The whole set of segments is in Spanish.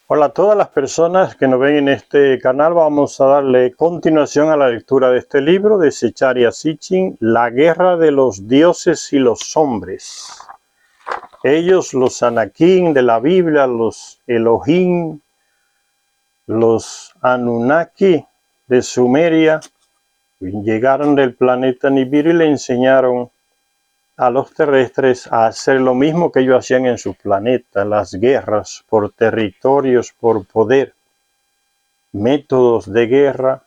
Hola a todas las personas que nos ven en este canal. Vamos a darle continuación a la lectura de este libro de Zecharia Sitchin, La guerra de los dioses y los hombres. Ellos, los Anakim de la Biblia, los Elohim, los Anunnaki de Sumeria, llegaron del planeta Nibiru y le enseñaron a los terrestres a hacer lo mismo que ellos hacían en su planeta, las guerras por territorios, por poder, métodos de guerra,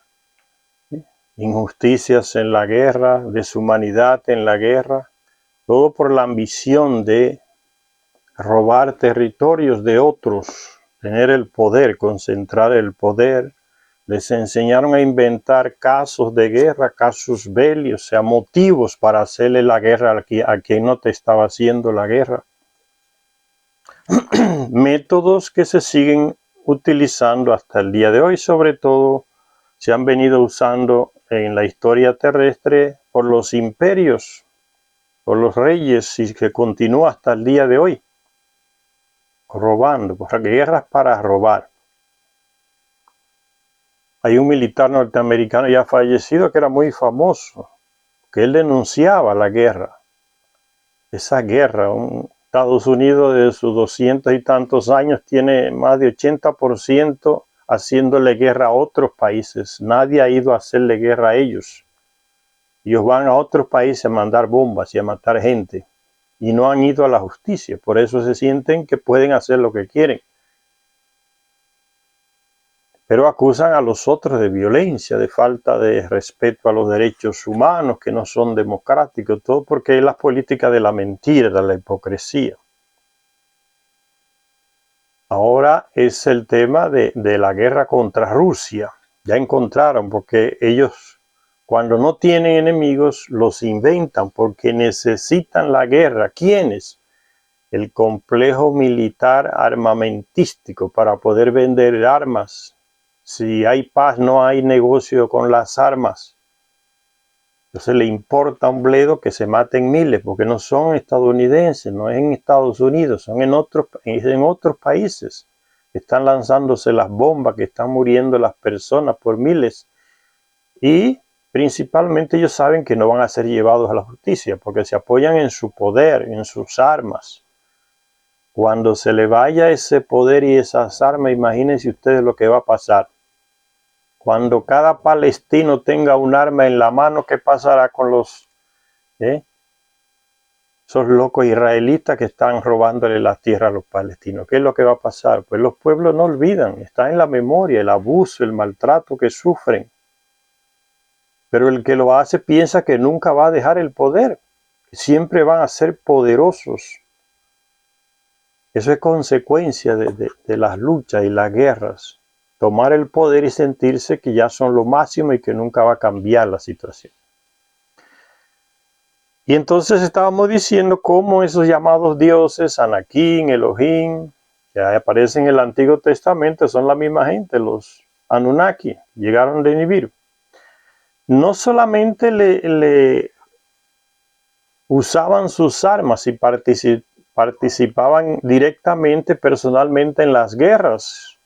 injusticias en la guerra, deshumanidad en la guerra, todo por la ambición de robar territorios de otros, tener el poder, concentrar el poder. Les enseñaron a inventar casos de guerra, casus belli, o sea, motivos para hacerle la guerra a quien no te estaba haciendo la guerra. Métodos que se siguen utilizando hasta el día de hoy, sobre todo se han venido usando en la historia terrestre por los imperios, por los reyes, y que continúa hasta el día de hoy, robando, pues guerras para robar. Hay un militar norteamericano ya fallecido que era muy famoso, que él denunciaba la guerra. Esa guerra, Estados Unidos de sus 200 y tantos años tiene más de 80% haciéndole guerra a otros países. Nadie ha ido a hacerle guerra a ellos. Ellos van a otros países a mandar bombas y a matar gente. Y no han ido a la justicia. Por eso se sienten que pueden hacer lo que quieren. Pero acusan a los otros de violencia, de falta de respeto a los derechos humanos, que no son democráticos, todo porque es la política de la mentira, de la hipocresía. Ahora es el tema de la guerra contra Rusia. Ya encontraron, porque ellos cuando no tienen enemigos los inventan porque necesitan la guerra. ¿Quiénes? El complejo militar armamentístico para poder vender armas. Si hay paz, no hay negocio con las armas. Entonces le importa un bledo que se maten miles, porque no son estadounidenses, no es en Estados Unidos, son en otros países. Están lanzándose las bombas, que están muriendo las personas por miles. Y principalmente ellos saben que no van a ser llevados a la justicia, porque se apoyan en su poder, en sus armas. Cuando se le vaya ese poder y esas armas, imagínense ustedes lo que va a pasar. Cuando cada palestino tenga un arma en la mano, ¿qué pasará con esos locos israelitas que están robándole la tierra a los palestinos? ¿Qué es lo que va a pasar? Pues los pueblos no olvidan, está en la memoria el abuso, el maltrato que sufren. Pero el que lo hace piensa que nunca va a dejar el poder, que siempre van a ser poderosos. Eso es consecuencia de las luchas y las guerras. Tomar el poder y sentirse que ya son lo máximo y que nunca va a cambiar la situación. Y entonces estábamos diciendo cómo esos llamados dioses, Anakim, Elohim, que aparecen en el Antiguo Testamento, son la misma gente, los Anunnaki, llegaron de Nibiru. No solamente le usaban sus armas y participaban directamente, personalmente en las guerras.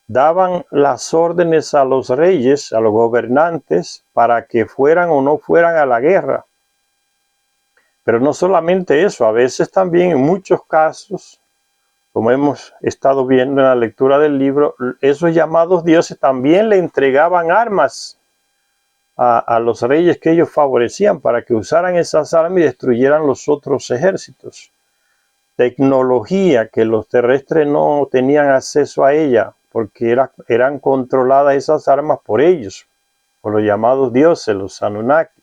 Daban las órdenes a los reyes, a los gobernantes, para que fueran o no fueran a la guerra. Pero no solamente eso, a veces también en muchos casos, como hemos estado viendo en la lectura del libro, esos llamados dioses también le entregaban armas a los reyes que ellos favorecían para que usaran esas armas y destruyeran los otros ejércitos. Tecnología que los terrestres no tenían acceso a ella, porque eran controladas esas armas por ellos, por los llamados dioses, los Anunnaki.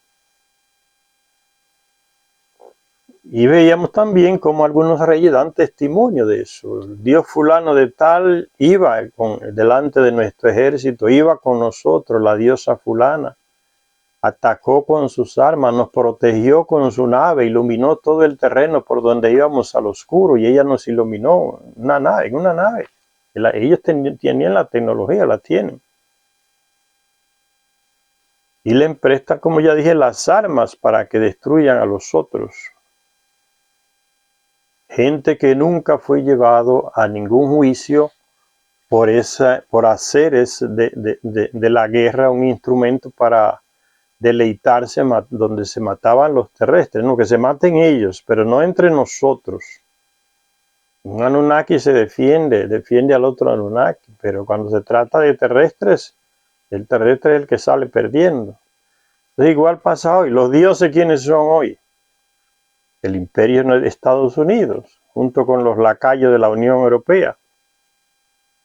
Y veíamos también cómo algunos reyes dan testimonio de eso. El dios fulano de tal iba delante de nuestro ejército, iba con nosotros, la diosa fulana. Atacó con sus armas, nos protegió con su nave, iluminó todo el terreno por donde íbamos al oscuro y ella nos iluminó en una nave. Ellos tenían la tecnología, la tienen. Y le prestan, como ya dije, las armas para que destruyan a los otros. Gente que nunca fue llevado a ningún juicio por hacer de la guerra un instrumento para deleitarse donde se mataban los terrestres, no, que se maten ellos, pero no entre nosotros. Un Anunnaki se defiende al otro Anunnaki, pero cuando se trata de terrestres, el terrestre es el que sale perdiendo. Entonces igual pasa hoy. Los dioses, ¿quiénes son hoy? El imperio de Estados Unidos, junto con los lacayos de la Unión Europea.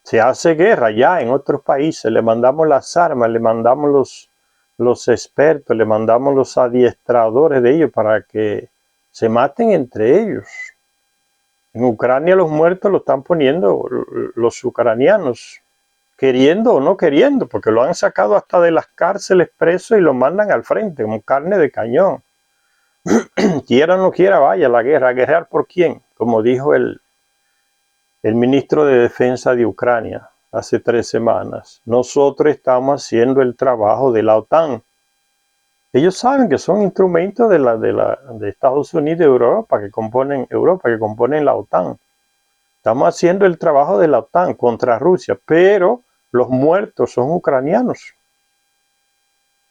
Se hace guerra ya en otros países, le mandamos las armas, le mandamos los expertos, le mandamos los adiestradores de ellos para que se maten entre ellos. En Ucrania los muertos lo están poniendo los ucranianos, queriendo o no queriendo, porque lo han sacado hasta de las cárceles presos y lo mandan al frente como carne de cañón. Quiera o no quiera, vaya a la guerra. ¿A guerrear por quién? Como dijo el ministro de Defensa de Ucrania hace 3 semanas. Nosotros estamos haciendo el trabajo de la OTAN. Ellos saben que son instrumentos de Estados Unidos y Europa que componen la OTAN. Estamos haciendo el trabajo de la OTAN contra Rusia, pero los muertos son ucranianos.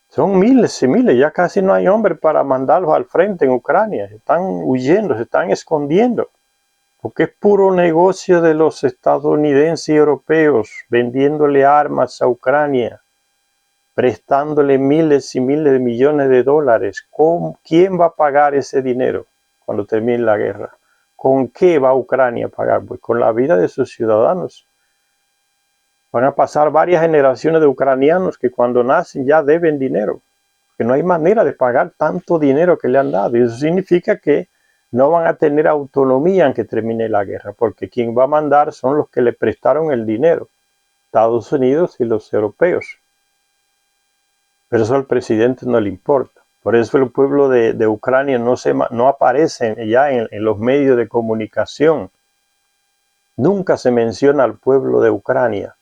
Son miles y miles, ya casi no hay hombres para mandarlos al frente en Ucrania. Están huyendo, se están escondiendo. Porque es puro negocio de los estadounidenses y europeos, vendiéndole armas a Ucrania, prestándole miles y miles de millones de dólares. ¿Quién va a pagar ese dinero cuando termine la guerra? ¿Con qué va Ucrania a pagar? Pues con la vida de sus ciudadanos. Van a pasar varias generaciones de ucranianos que cuando nacen ya deben dinero, que no hay manera de pagar tanto dinero que le han dado. Y eso significa que no van a tener autonomía en que termine la guerra, porque quien va a mandar son los que le prestaron el dinero, Estados Unidos y los europeos. Pero eso al presidente no le importa. Por eso el pueblo de Ucrania no aparece ya en los medios de comunicación. Nunca se menciona al pueblo de Ucrania.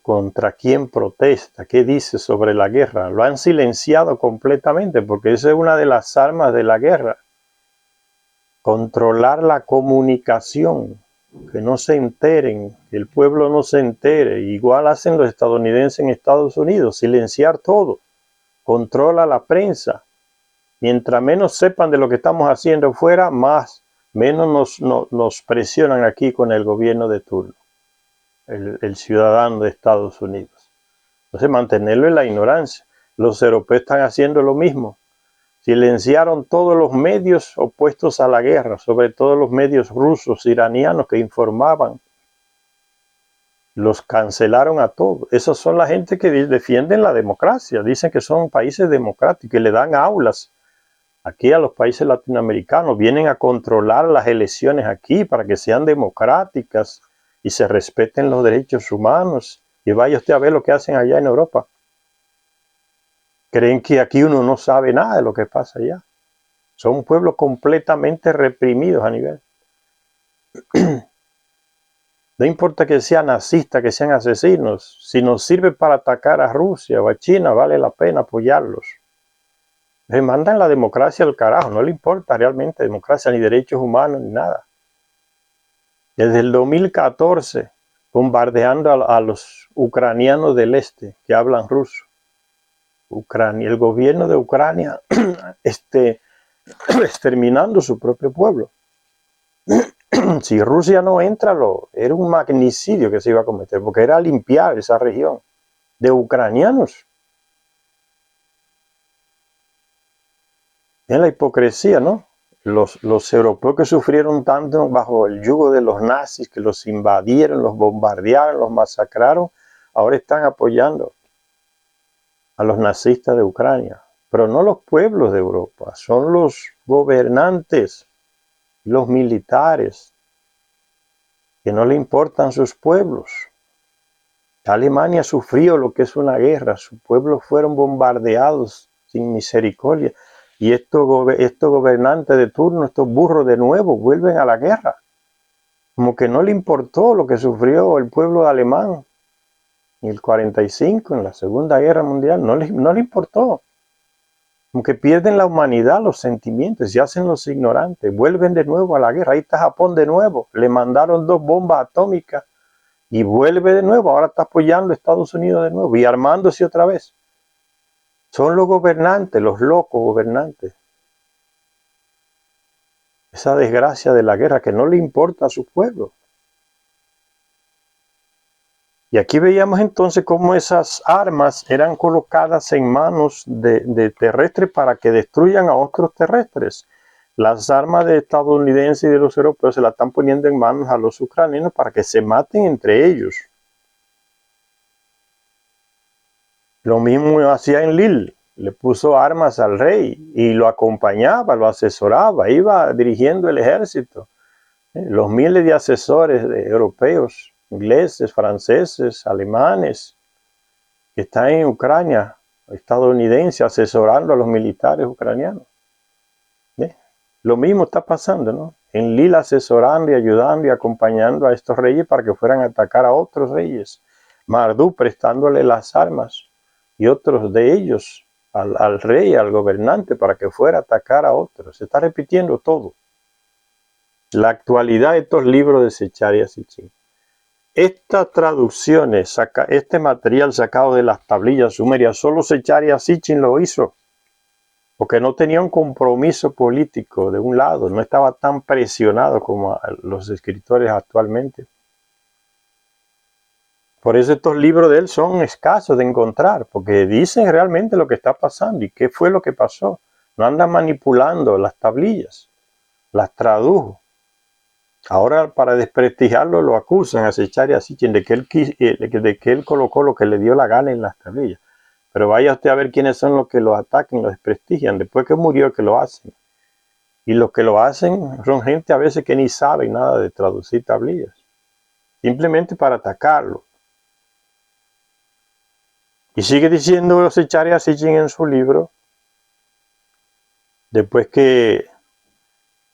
¿Contra quién protesta? ¿Qué dice sobre la guerra? Lo han silenciado completamente porque esa es una de las armas de la guerra. Controlar la comunicación, que no se enteren, que el pueblo no se entere. Igual hacen los estadounidenses en Estados Unidos, silenciar todo. Controla la prensa. Mientras menos sepan de lo que estamos haciendo fuera, menos nos presionan aquí con el gobierno de turno. El ciudadano de Estados Unidos. Entonces, mantenerlo en la ignorancia. Los europeos están haciendo lo mismo. Silenciaron todos los medios opuestos a la guerra, sobre todo los medios rusos, iranianos que informaban. Los cancelaron a todos. Esas son la gente que defienden la democracia. Dicen que son países democráticos y le dan aulas aquí a los países latinoamericanos. Vienen a controlar las elecciones aquí para que sean democráticas y se respeten los derechos humanos. Y vaya usted a ver lo que hacen allá en Europa. Creen que aquí uno no sabe nada de lo que pasa allá. Son pueblos completamente reprimidos a nivel. No importa que sean nazistas, que sean asesinos. Si nos sirve para atacar a Rusia o a China, vale la pena apoyarlos. Le mandan la democracia al carajo. No le importa realmente democracia, ni derechos humanos, ni nada. Desde el 2014, bombardeando a los ucranianos del este que hablan ruso. El gobierno de Ucrania exterminando su propio pueblo. Si Rusia no entra, era un magnicidio que se iba a cometer, porque era limpiar esa región de ucranianos. Es la hipocresía, ¿no? Los europeos que sufrieron tanto bajo el yugo de los nazis, que los invadieron, los bombardearon, los masacraron, ahora están apoyando a los nazistas de Ucrania. Pero no los pueblos de Europa, son los gobernantes, los militares, que no le importan sus pueblos. Alemania sufrió lo que es una guerra, sus pueblos fueron bombardeados sin misericordia. Y estos gobernantes de turno, estos burros de nuevo, vuelven a la guerra. Como que no le importó lo que sufrió el pueblo alemán en el 45, en la Segunda Guerra Mundial. No le importó. Como que pierden la humanidad, los sentimientos, se hacen los ignorantes. Vuelven de nuevo a la guerra. Ahí está Japón de nuevo. Le mandaron 2 bombas atómicas Y vuelve de nuevo, ahora está apoyando a Estados Unidos de nuevo y armándose otra vez. Son los gobernantes, los locos gobernantes. Esa desgracia de la guerra que no le importa a su pueblo. Y aquí veíamos entonces cómo esas armas eran colocadas en manos de terrestres para que destruyan a otros terrestres. Las armas de estadounidenses y de los europeos se las están poniendo en manos a los ucranianos para que se maten entre ellos. Lo mismo hacía en Lille, le puso armas al rey y lo acompañaba, lo asesoraba, iba dirigiendo el ejército. Los miles de asesores europeos, ingleses, franceses, alemanes, que están en Ucrania, estadounidenses, asesorando a los militares ucranianos. Lo mismo está pasando, ¿no? En Lille asesorando y ayudando y acompañando a estos reyes para que fueran a atacar a otros reyes. Marduk prestándole las armas y otros de ellos al rey, al gobernante, para que fuera a atacar a otros. Se está repitiendo todo. La actualidad de estos libros de Secharia Sitchin. Estas traducciones, este material sacado de las tablillas sumerias, solo Secharia Sitchin lo hizo, porque no tenía un compromiso político de un lado, no estaba tan presionado como los escritores actualmente. Por eso estos libros de él son escasos de encontrar, porque dicen realmente lo que está pasando y qué fue lo que pasó. No andan manipulando las tablillas, las tradujo. Ahora, para desprestigiarlo, lo acusan a Secharia Sitchin de que él colocó lo que le dio la gana en las tablillas. Pero vaya usted a ver quiénes son los que lo atacan, lo desprestigian, después que murió que lo hacen. Y los que lo hacen son gente a veces que ni saben nada de traducir tablillas, simplemente para atacarlo. Y sigue diciendo Secharia Sitchin en su libro, después que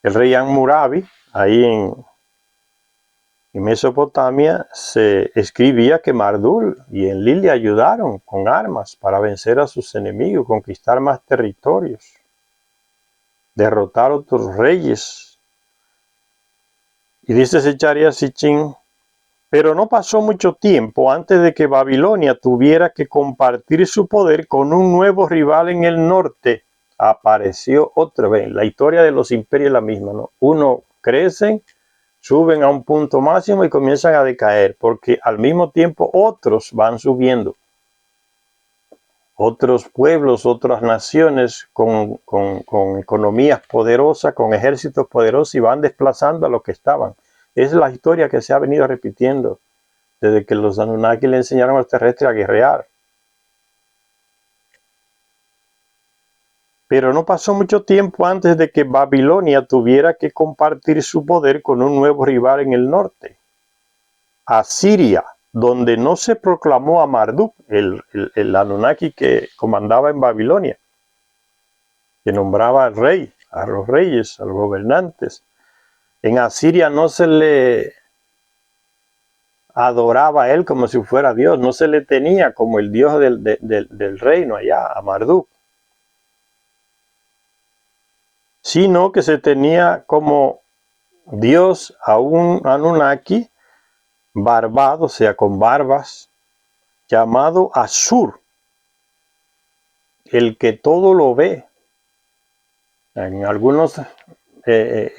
el rey Hammurabi, ahí en Mesopotamia, se escribía que Marduk y Enlil le ayudaron con armas para vencer a sus enemigos, conquistar más territorios, derrotar a otros reyes. Y dice Secharia Sitchin, pero no pasó mucho tiempo antes de que Babilonia tuviera que compartir su poder con un nuevo rival en el norte. Apareció otra vez. La historia de los imperios es la misma, ¿no? Uno crecen, suben a un punto máximo y comienzan a decaer, porque al mismo tiempo otros van subiendo. Otros pueblos, otras naciones con economías poderosas, con ejércitos poderosos y van desplazando a los que estaban. Esa es la historia que se ha venido repitiendo desde que los Anunnaki le enseñaron a los terrestres a guerrear. Pero no pasó mucho tiempo antes de que Babilonia tuviera que compartir su poder con un nuevo rival en el norte, Asiria, donde no se proclamó a Marduk, el Anunnaki que comandaba en Babilonia, que nombraba al rey, a los reyes, a los gobernantes. En Asiria no se le adoraba a él como si fuera Dios, no se le tenía como el Dios del reino allá, a Marduk, sino que se tenía como Dios a un Anunnaki barbado, o sea, con barbas, llamado Asur, el que todo lo ve. En algunas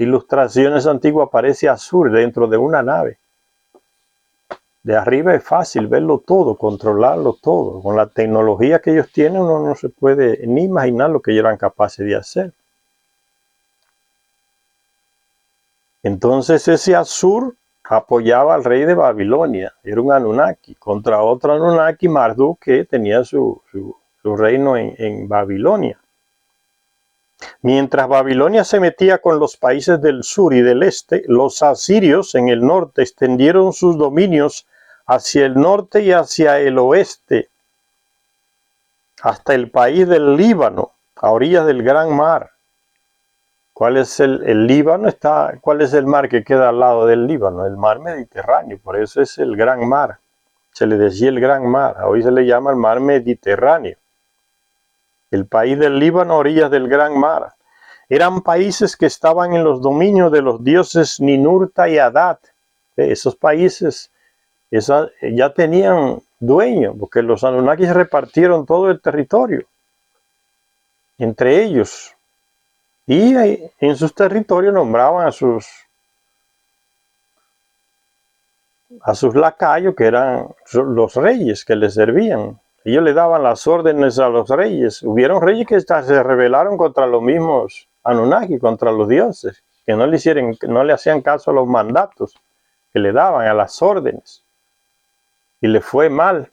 ilustraciones antiguas aparece Asur dentro de una nave. De arriba es fácil verlo todo, controlarlo todo. Con la tecnología que ellos tienen, uno no se puede ni imaginar lo que ellos eran capaces de hacer. Entonces ese Asur apoyaba al rey de Babilonia, era un Anunnaki, contra otro Anunnaki, Marduk, que tenía su reino en Babilonia. Mientras Babilonia se metía con los países del sur y del este, los asirios en el norte extendieron sus dominios hacia el norte y hacia el oeste, hasta el país del Líbano, a orillas del Gran Mar. ¿Cuál es el Líbano? ¿Cuál es el mar que queda al lado del Líbano? El mar Mediterráneo, por eso es el Gran Mar. Se le decía el Gran Mar, hoy se le llama el mar Mediterráneo. El país del Líbano a orillas del Gran Mar. Eran países que estaban en los dominios de los dioses Ninurta y Adad. Esos países ya tenían dueño, porque los Anunnakis repartieron todo el territorio entre ellos. Y en sus territorios nombraban a sus lacayos, que eran los reyes que les servían. Ellos le daban las órdenes a los reyes. Hubieron reyes que se rebelaron contra los mismos Anunnaki, contra los dioses, que no le hacían caso a los mandatos que le daban, a las órdenes. Y le fue mal.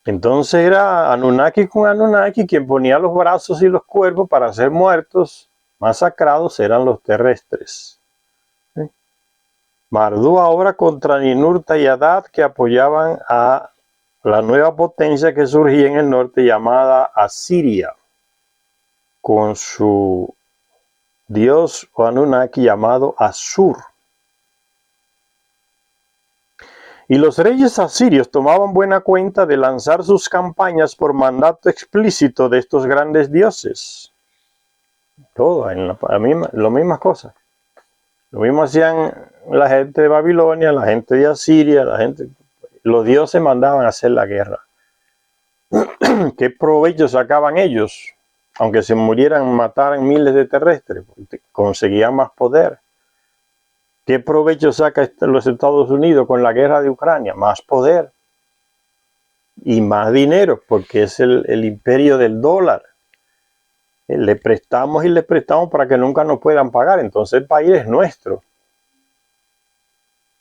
Entonces era Anunnaki con Anunnaki, quien ponía los brazos y los cuerpos para ser muertos, masacrados, eran los terrestres. ¿Sí? Marduk ahora contra Ninurta y Adad, que apoyaban a la nueva potencia que surgía en el norte llamada Asiria, con su dios o Anunnaki llamado Asur. Y los reyes asirios tomaban buena cuenta de lanzar sus campañas por mandato explícito de estos grandes dioses. Todo, las mismas cosas. Lo mismo hacían la gente de Babilonia, la gente de Asiria, los dioses mandaban a hacer la guerra. ¿Qué provecho sacaban ellos? Aunque se murieran, mataran miles de terrestres, conseguían más poder. ¿Qué provecho saca los Estados Unidos con la guerra de Ucrania? Más poder y más dinero, porque es el imperio del dólar. Le prestamos y le prestamos para que nunca nos puedan pagar. Entonces el país es nuestro.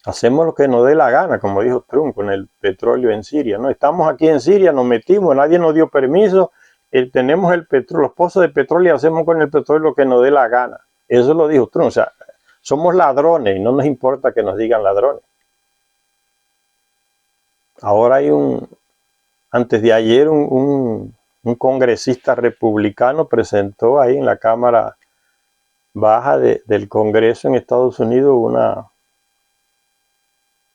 Hacemos lo que nos dé la gana, como dijo Trump con el petróleo en Siria. No, estamos aquí en Siria, nos metimos, nadie nos dio permiso. Tenemos el petróleo, los pozos de petróleo y hacemos con el petróleo lo que nos dé la gana. Eso lo dijo Trump. O sea, somos ladrones y no nos importa que nos digan ladrones. Ahora antes de ayer un congresista republicano presentó ahí en la Cámara Baja del Congreso en Estados Unidos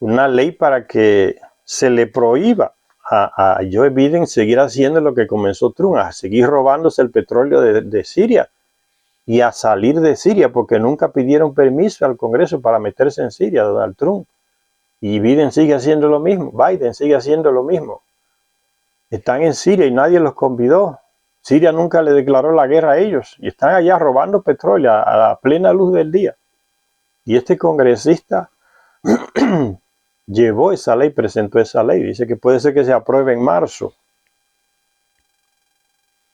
una ley para que se le prohíba a Joe Biden seguir haciendo lo que comenzó Trump, a seguir robándose el petróleo de Siria y a salir de Siria, porque nunca pidieron permiso al Congreso para meterse en Siria, Donald Trump. Y Biden sigue haciendo lo mismo. Están en Siria y nadie los convidó. Siria nunca le declaró la guerra a ellos y están allá robando petróleo a la plena luz del día. Y este congresista llevó esa ley, presentó esa ley. Dice que puede ser que se apruebe en marzo.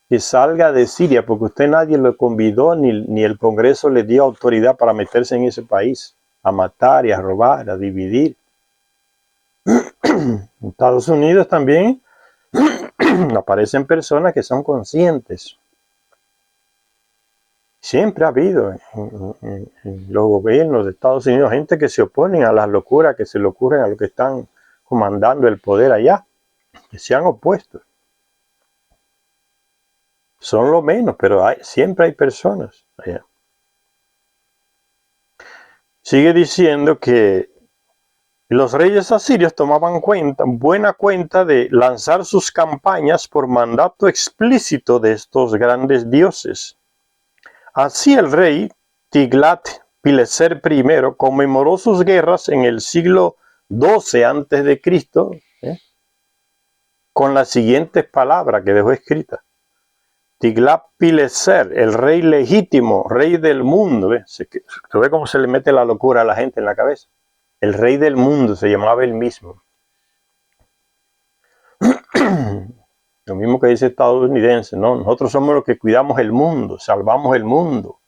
Que salga de Siria, porque usted nadie lo convidó, ni el Congreso le dio autoridad para meterse en ese país, a matar y a robar, a dividir. En Estados Unidos también aparecen personas que son conscientes. Siempre ha habido en los gobiernos de Estados Unidos gente que se oponen a las locuras que se le ocurren a los que están comandando el poder allá, que se han opuesto. Son lo menos, pero siempre hay personas allá. Sigue diciendo que los reyes asirios tomaban buena cuenta de lanzar sus campañas por mandato explícito de estos grandes dioses. Así el rey Tiglat-Pileser I conmemoró sus guerras en el siglo XII a.C. Con las siguientes palabras que dejó escritas. Tiglat-Pileser, el rey legítimo, rey del mundo. ¿Se ve cómo se le mete la locura a la gente en la cabeza? El rey del mundo se llamaba él mismo. Lo mismo que dice estadounidense, ¿no? Nosotros somos los que cuidamos el mundo, salvamos el mundo.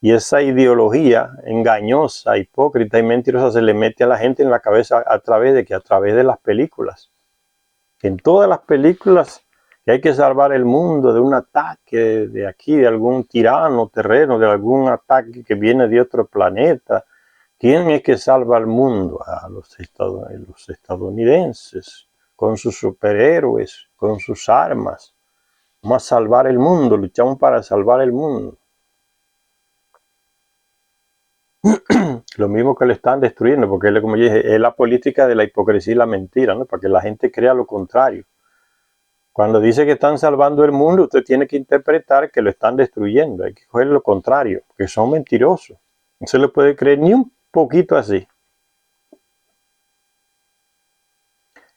Y esa ideología engañosa, hipócrita y mentirosa se le mete a la gente en la cabeza a través de las películas. En todas las películas que hay que salvar el mundo de un ataque de aquí, de algún tirano terreno, de algún ataque que viene de otro planeta. ¿Quién es que salva al mundo? A los estadounidenses, con sus superhéroes, con sus armas. Vamos a salvar el mundo, luchamos para salvar el mundo. Lo mismo que lo están destruyendo, porque como yo dije, es la política de la hipocresía y la mentira, ¿no? Para que la gente crea lo contrario. Cuando dice que están salvando el mundo, usted tiene que interpretar que lo están destruyendo. Hay que coger lo contrario, porque son mentirosos. No se le puede creer ni un poquito así.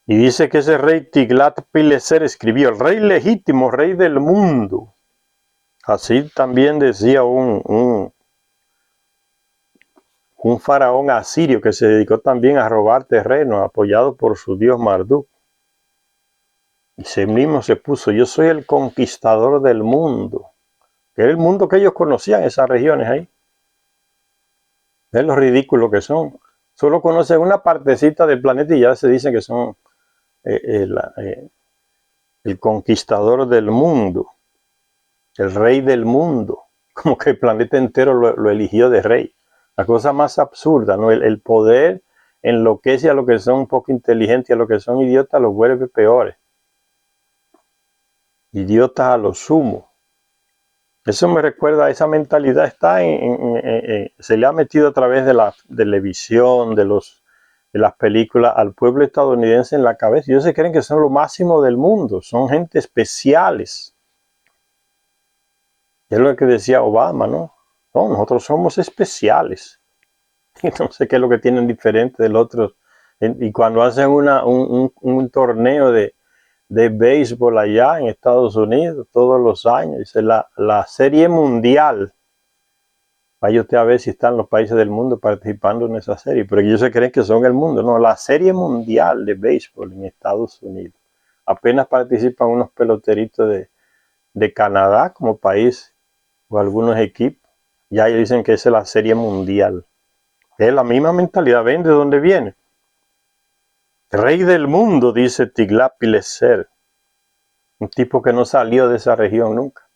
Y dice que ese rey Tiglat-Pileser escribió, el rey legítimo, rey del mundo. Así también decía un faraón asirio que se dedicó también a robar terreno, apoyado por su dios Marduk. Y ese mismo se puso, yo soy el conquistador del mundo. Que era el mundo que ellos conocían, esas regiones ahí. Es lo ridículo que son. Solo conocen una partecita del planeta y ya se dicen que son el conquistador del mundo, el rey del mundo. Como que el planeta entero lo eligió de rey. La cosa más absurda, ¿no? El poder enloquece a los que son un poco inteligentes y a los que son idiotas los vuelve peores. Idiotas a lo sumo. Eso me recuerda, esa mentalidad está se le ha metido a través de la televisión, de las películas al pueblo estadounidense en la cabeza. Ellos se creen que son lo máximo del mundo, son gente especiales. Es lo que decía Obama, ¿no? No, nosotros somos especiales. No sé qué es lo que tienen diferente del otro. Y cuando hacen un torneo de béisbol allá en Estados Unidos todos los años, dice la serie mundial. Vaya usted a ver si están los países del mundo participando en esa serie, pero ellos se creen que son el mundo. No, la serie mundial de béisbol en Estados Unidos. Apenas participan unos peloteritos de Canadá como país o algunos equipos. Ya ellos dicen que esa es la serie mundial. Es la misma mentalidad. ¿Ven de dónde viene? Rey del mundo, dice Tiglat-Pileser. Un tipo que no salió de esa región nunca.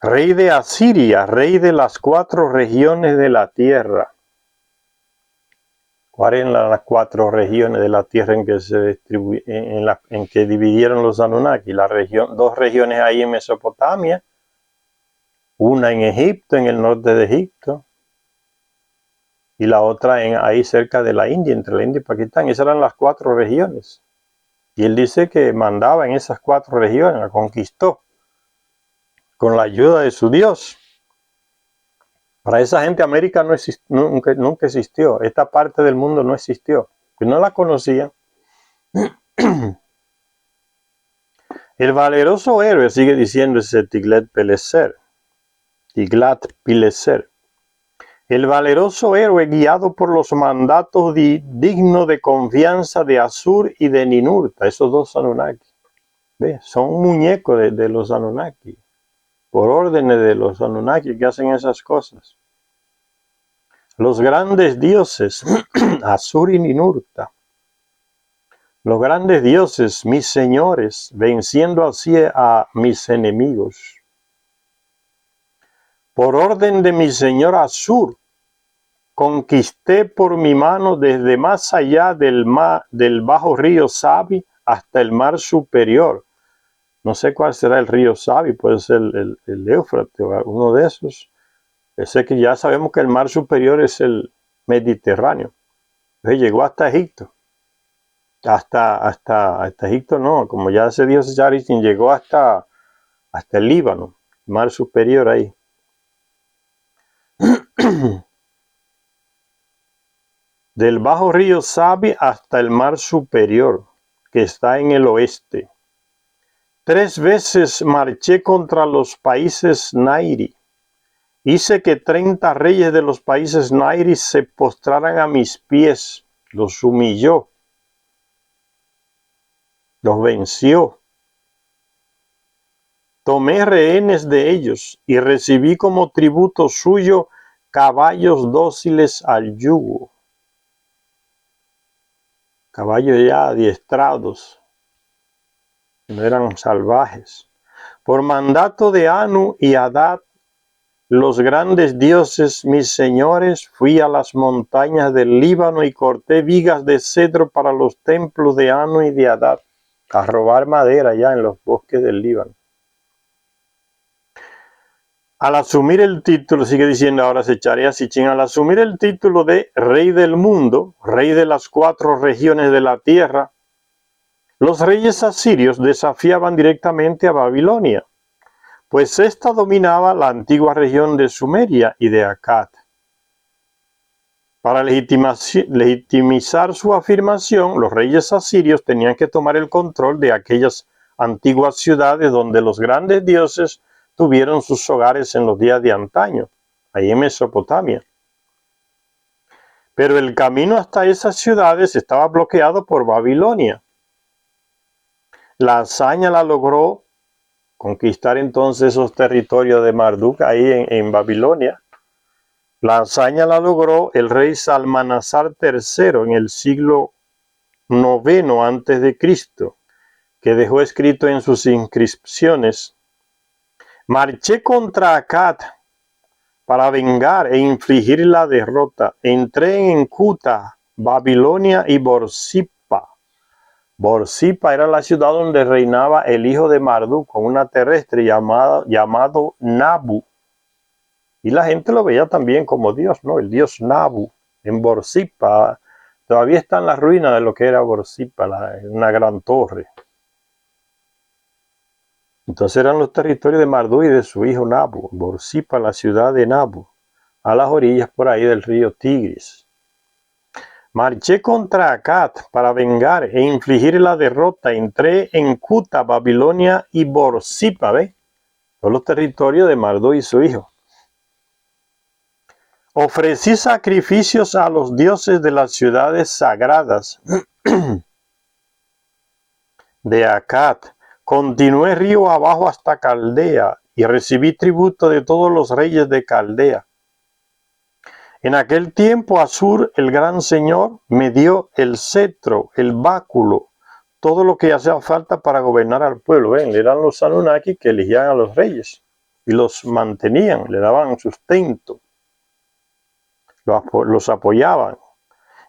Rey de Asiria, rey de las 4 regiones de la tierra. ¿Cuáles eran las 4 regiones de la tierra en que se en que dividieron los Anunnaki? 2 regiones ahí en Mesopotamia, una en Egipto, en el norte de Egipto, y la otra ahí cerca de la India, entre la India y Pakistán. Esas eran las 4 regiones. Y él dice que mandaba en esas 4 regiones, la conquistó con la ayuda de su Dios. Para esa gente América nunca existió. Esta parte del mundo no existió. Que no la conocían. El valeroso héroe, sigue diciendo ese Tiglat-Pileser. El valeroso héroe guiado por los mandatos dignos de confianza de Asur y de Ninurta. Esos 2 Anunnaki. ¿Ves? Son muñecos de los Anunnaki. Por órdenes de los Anunnaki que hacen esas cosas. Los grandes dioses, Asur y Ninurta. Los grandes dioses, mis señores, venciendo así a mis enemigos. Por orden de mi señor Asur, conquisté por mi mano desde más allá del bajo río Sabi hasta el mar superior. No sé cuál será el río Sabi, puede ser el Éufrates o uno de esos. Sé que ya sabemos que el mar superior es el Mediterráneo. Entonces llegó hasta Egipto. Hasta Egipto no, como ya ese dios Yaritin llegó hasta el Líbano, mar superior ahí. Del bajo río Sabi hasta el mar superior, que está en el oeste. 3 veces marché contra los países Nairi. Hice que 30 reyes de los países Nairi se postraran a mis pies. Los humilló. Los venció. Tomé rehenes de ellos y recibí como tributo suyo caballos dóciles al yugo. Caballos ya adiestrados, no eran salvajes. Por mandato de Anu y Adad, los grandes dioses, mis señores, fui a las montañas del Líbano y corté vigas de cedro para los templos de Anu y de Adad, a robar madera ya en los bosques del Líbano. Al asumir el título, sigue diciendo ahora Secharia Sitchin, al asumir el título de rey del mundo, rey de las 4 regiones de la tierra, los reyes asirios desafiaban directamente a Babilonia, pues ésta dominaba la antigua región de Sumeria y de Akkad. Para legitimizar su afirmación, los reyes asirios tenían que tomar el control de aquellas antiguas ciudades donde los grandes dioses tuvieron sus hogares en los días de antaño, ahí en Mesopotamia. Pero el camino hasta esas ciudades estaba bloqueado por Babilonia. La hazaña la logró conquistar entonces esos territorios de Marduk ahí en Babilonia. La hazaña la logró el rey Salmanasar III en el siglo IX antes de Cristo, que dejó escrito en sus inscripciones: marché contra Akkad para vengar e infligir la derrota. Entré en Kuta, Babilonia y Borsippa. Borsippa era la ciudad donde reinaba el hijo de Marduk, con una terrestre llamado Nabu. Y la gente lo veía también como Dios, ¿no? El dios Nabu, en Borsippa. Todavía están las ruinas de lo que era Borsippa, una gran torre. Entonces eran los territorios de Marduk y de su hijo Nabu. Borsippa, la ciudad de Nabu, a las orillas por ahí del río Tigris. Marché contra Akkad para vengar e infligir la derrota. Entré en Kuta, Babilonia y Borsippa, ¿ve? Son los territorios de Marduk y su hijo. Ofrecí sacrificios a los dioses de las ciudades sagradas de Akkad. Continué río abajo hasta Caldea y recibí tributo de todos los reyes de Caldea. En aquel tiempo Asur, el gran señor, me dio el cetro, el báculo, todo lo que hacía falta para gobernar al pueblo. ¿Ven? Eran los Anunnaki que elegían a los reyes y los mantenían, le daban sustento, los apoyaban.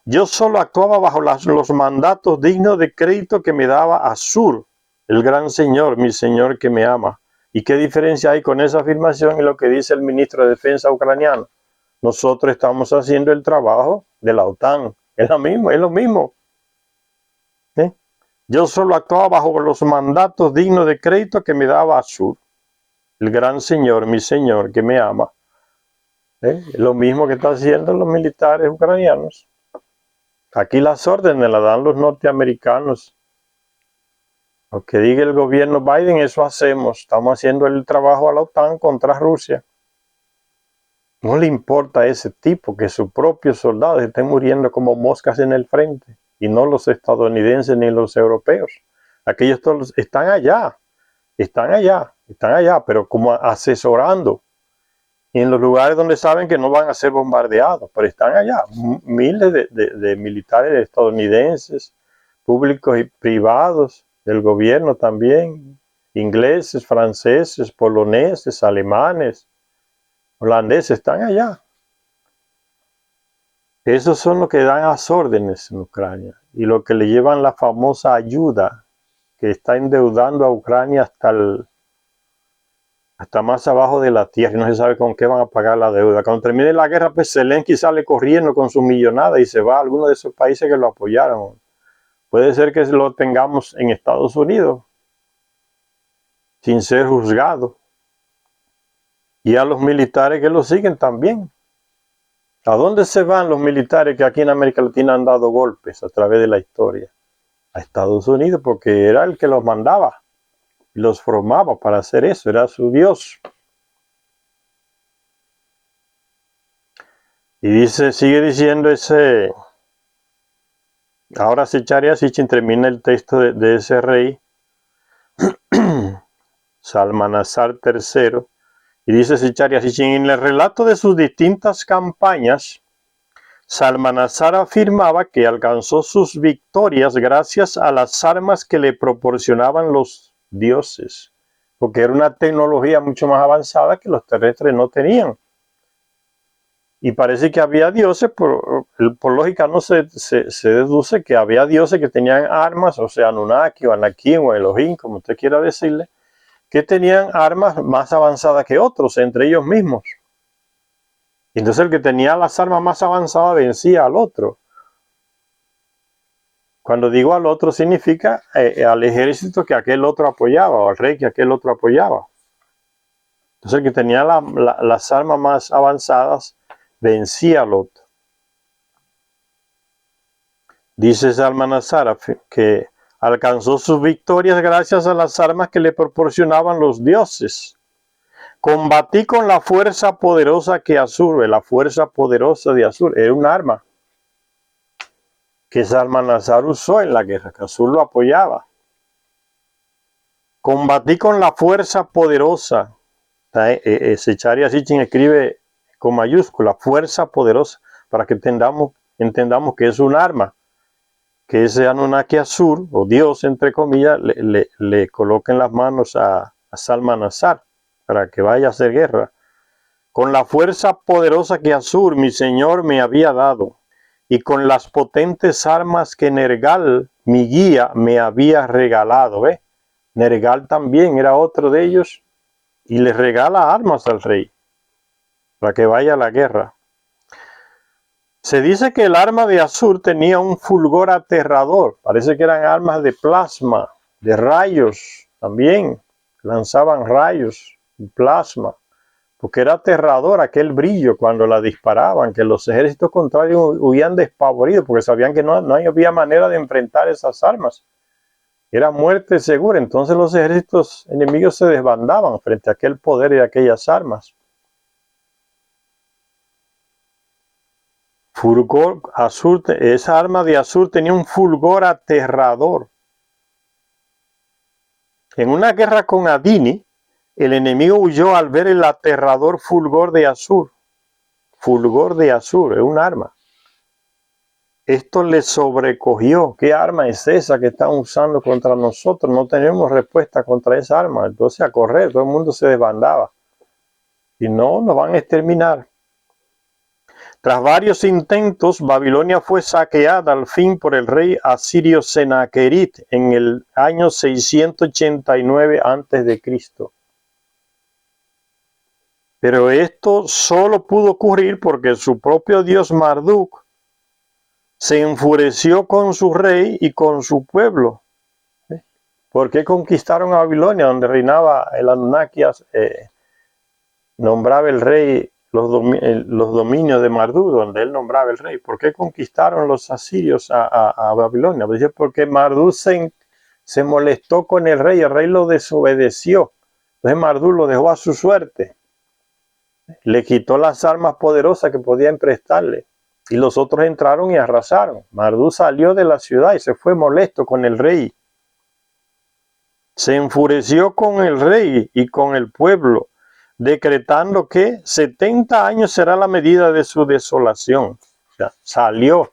Yo solo actuaba bajo los mandatos dignos de crédito que me daba Asur, el gran señor, mi señor que me ama. ¿Y qué diferencia hay con esa afirmación y lo que dice el ministro de Defensa ucraniano? Nosotros estamos haciendo el trabajo de la OTAN. Es lo mismo. ¿Eh? Yo solo actuaba bajo los mandatos dignos de crédito que me daba Asur, el gran señor, mi señor que me ama. Es lo mismo que están haciendo los militares ucranianos. Aquí las órdenes las dan los norteamericanos. Lo que diga el gobierno Biden, eso hacemos. Estamos haciendo el trabajo a la OTAN contra Rusia. No le importa a ese tipo que sus propios soldados estén muriendo como moscas en el frente, y no los estadounidenses ni los europeos. Aquellos todos están allá, pero como asesorando. Y en los lugares donde saben que no van a ser bombardeados, pero están allá. Miles de militares estadounidenses, públicos y privados, del gobierno también, ingleses, franceses, poloneses, alemanes, holandeses, están allá. Esos son los que dan las órdenes en Ucrania y lo que le llevan la famosa ayuda que está endeudando a Ucrania hasta más abajo de la tierra, y no se sabe con qué van a pagar la deuda. Cuando termine la guerra, pues Zelensky sale corriendo con su millonada y se va a alguno de esos países que lo apoyaron. Puede ser que lo tengamos en Estados Unidos, sin ser juzgado. Y a los militares que lo siguen también. ¿A dónde se van los militares que aquí en América Latina han dado golpes a través de la historia? A Estados Unidos, porque era el que los mandaba y los formaba para hacer eso, era su Dios. Y dice, sigue diciendo ese, ahora Secharia Sitchin termina el texto de ese rey, Salmanasar III, y dice Secharia Sitchin, en el relato de sus distintas campañas, Salmanasar afirmaba que alcanzó sus victorias gracias a las armas que le proporcionaban los dioses, porque era una tecnología mucho más avanzada que los terrestres no tenían. Y parece que había dioses, por lógica no se deduce que había dioses que tenían armas, o sea, Anunnaki o Anakin o Elohim, como usted quiera decirle, que tenían armas más avanzadas que otros, entre ellos mismos. Y entonces el que tenía las armas más avanzadas vencía al otro. Cuando digo al otro significa al ejército que aquel otro apoyaba, o al rey que aquel otro apoyaba. Entonces el que tenía las armas más avanzadas vencía al otro. Dice Salmanasar que alcanzó sus victorias gracias a las armas que le proporcionaban los dioses. Combatí con la fuerza poderosa que Asur, la fuerza poderosa de Asur, era un arma que Salmanasar usó en la guerra, que Asur lo apoyaba. Combatí con la fuerza poderosa. Secharia Sitchin escribe con mayúscula, fuerza poderosa, para que entendamos que es un arma, que ese Anunnaki Asur, o Dios, entre comillas, le coloca en las manos a Salmanasar para que vaya a hacer guerra. Con la fuerza poderosa que Asur, mi señor, me había dado, y con las potentes armas que Nergal, mi guía, me había regalado. Nergal también era otro de ellos, y le regala armas al rey para que vaya a la guerra. Se dice que el arma de Asur tenía un fulgor aterrador. Parece que eran armas de plasma, de rayos también. Lanzaban rayos y plasma, porque era aterrador aquel brillo cuando la disparaban, que los ejércitos contrarios huían despavoridos porque sabían que no había manera de enfrentar esas armas. Era muerte segura. Entonces los ejércitos enemigos se desbandaban frente a aquel poder y aquellas armas. Fulgor, Asur, esa arma de Asur tenía un fulgor aterrador. En una guerra con Adini, el enemigo huyó al ver el aterrador fulgor de Asur. Fulgor de Asur, es un arma. Esto le sobrecogió. ¿Qué arma es esa que están usando contra nosotros? No tenemos respuesta contra esa arma. Entonces a correr, todo el mundo se desbandaba. Y no, nos van a exterminar. Tras varios intentos, Babilonia fue saqueada al fin por el rey asirio Senaquerit en el año 689 a.C. Pero esto solo pudo ocurrir porque su propio dios Marduk se enfureció con su rey y con su pueblo. ¿Por qué conquistaron a Babilonia, donde reinaba el Anunnaki? Nombraba el rey los dominios de Marduk, donde él nombraba el rey. ¿Por qué conquistaron los asirios a Babilonia? Pues porque Marduk se molestó con el rey lo desobedeció. Entonces Marduk lo dejó a su suerte. Le quitó las armas poderosas que podían prestarle. Y los otros entraron y arrasaron. Marduk salió de la ciudad y se fue molesto con el rey. Se enfureció con el rey y con el pueblo, decretando que 70 años será la medida de su desolación. O sea, salió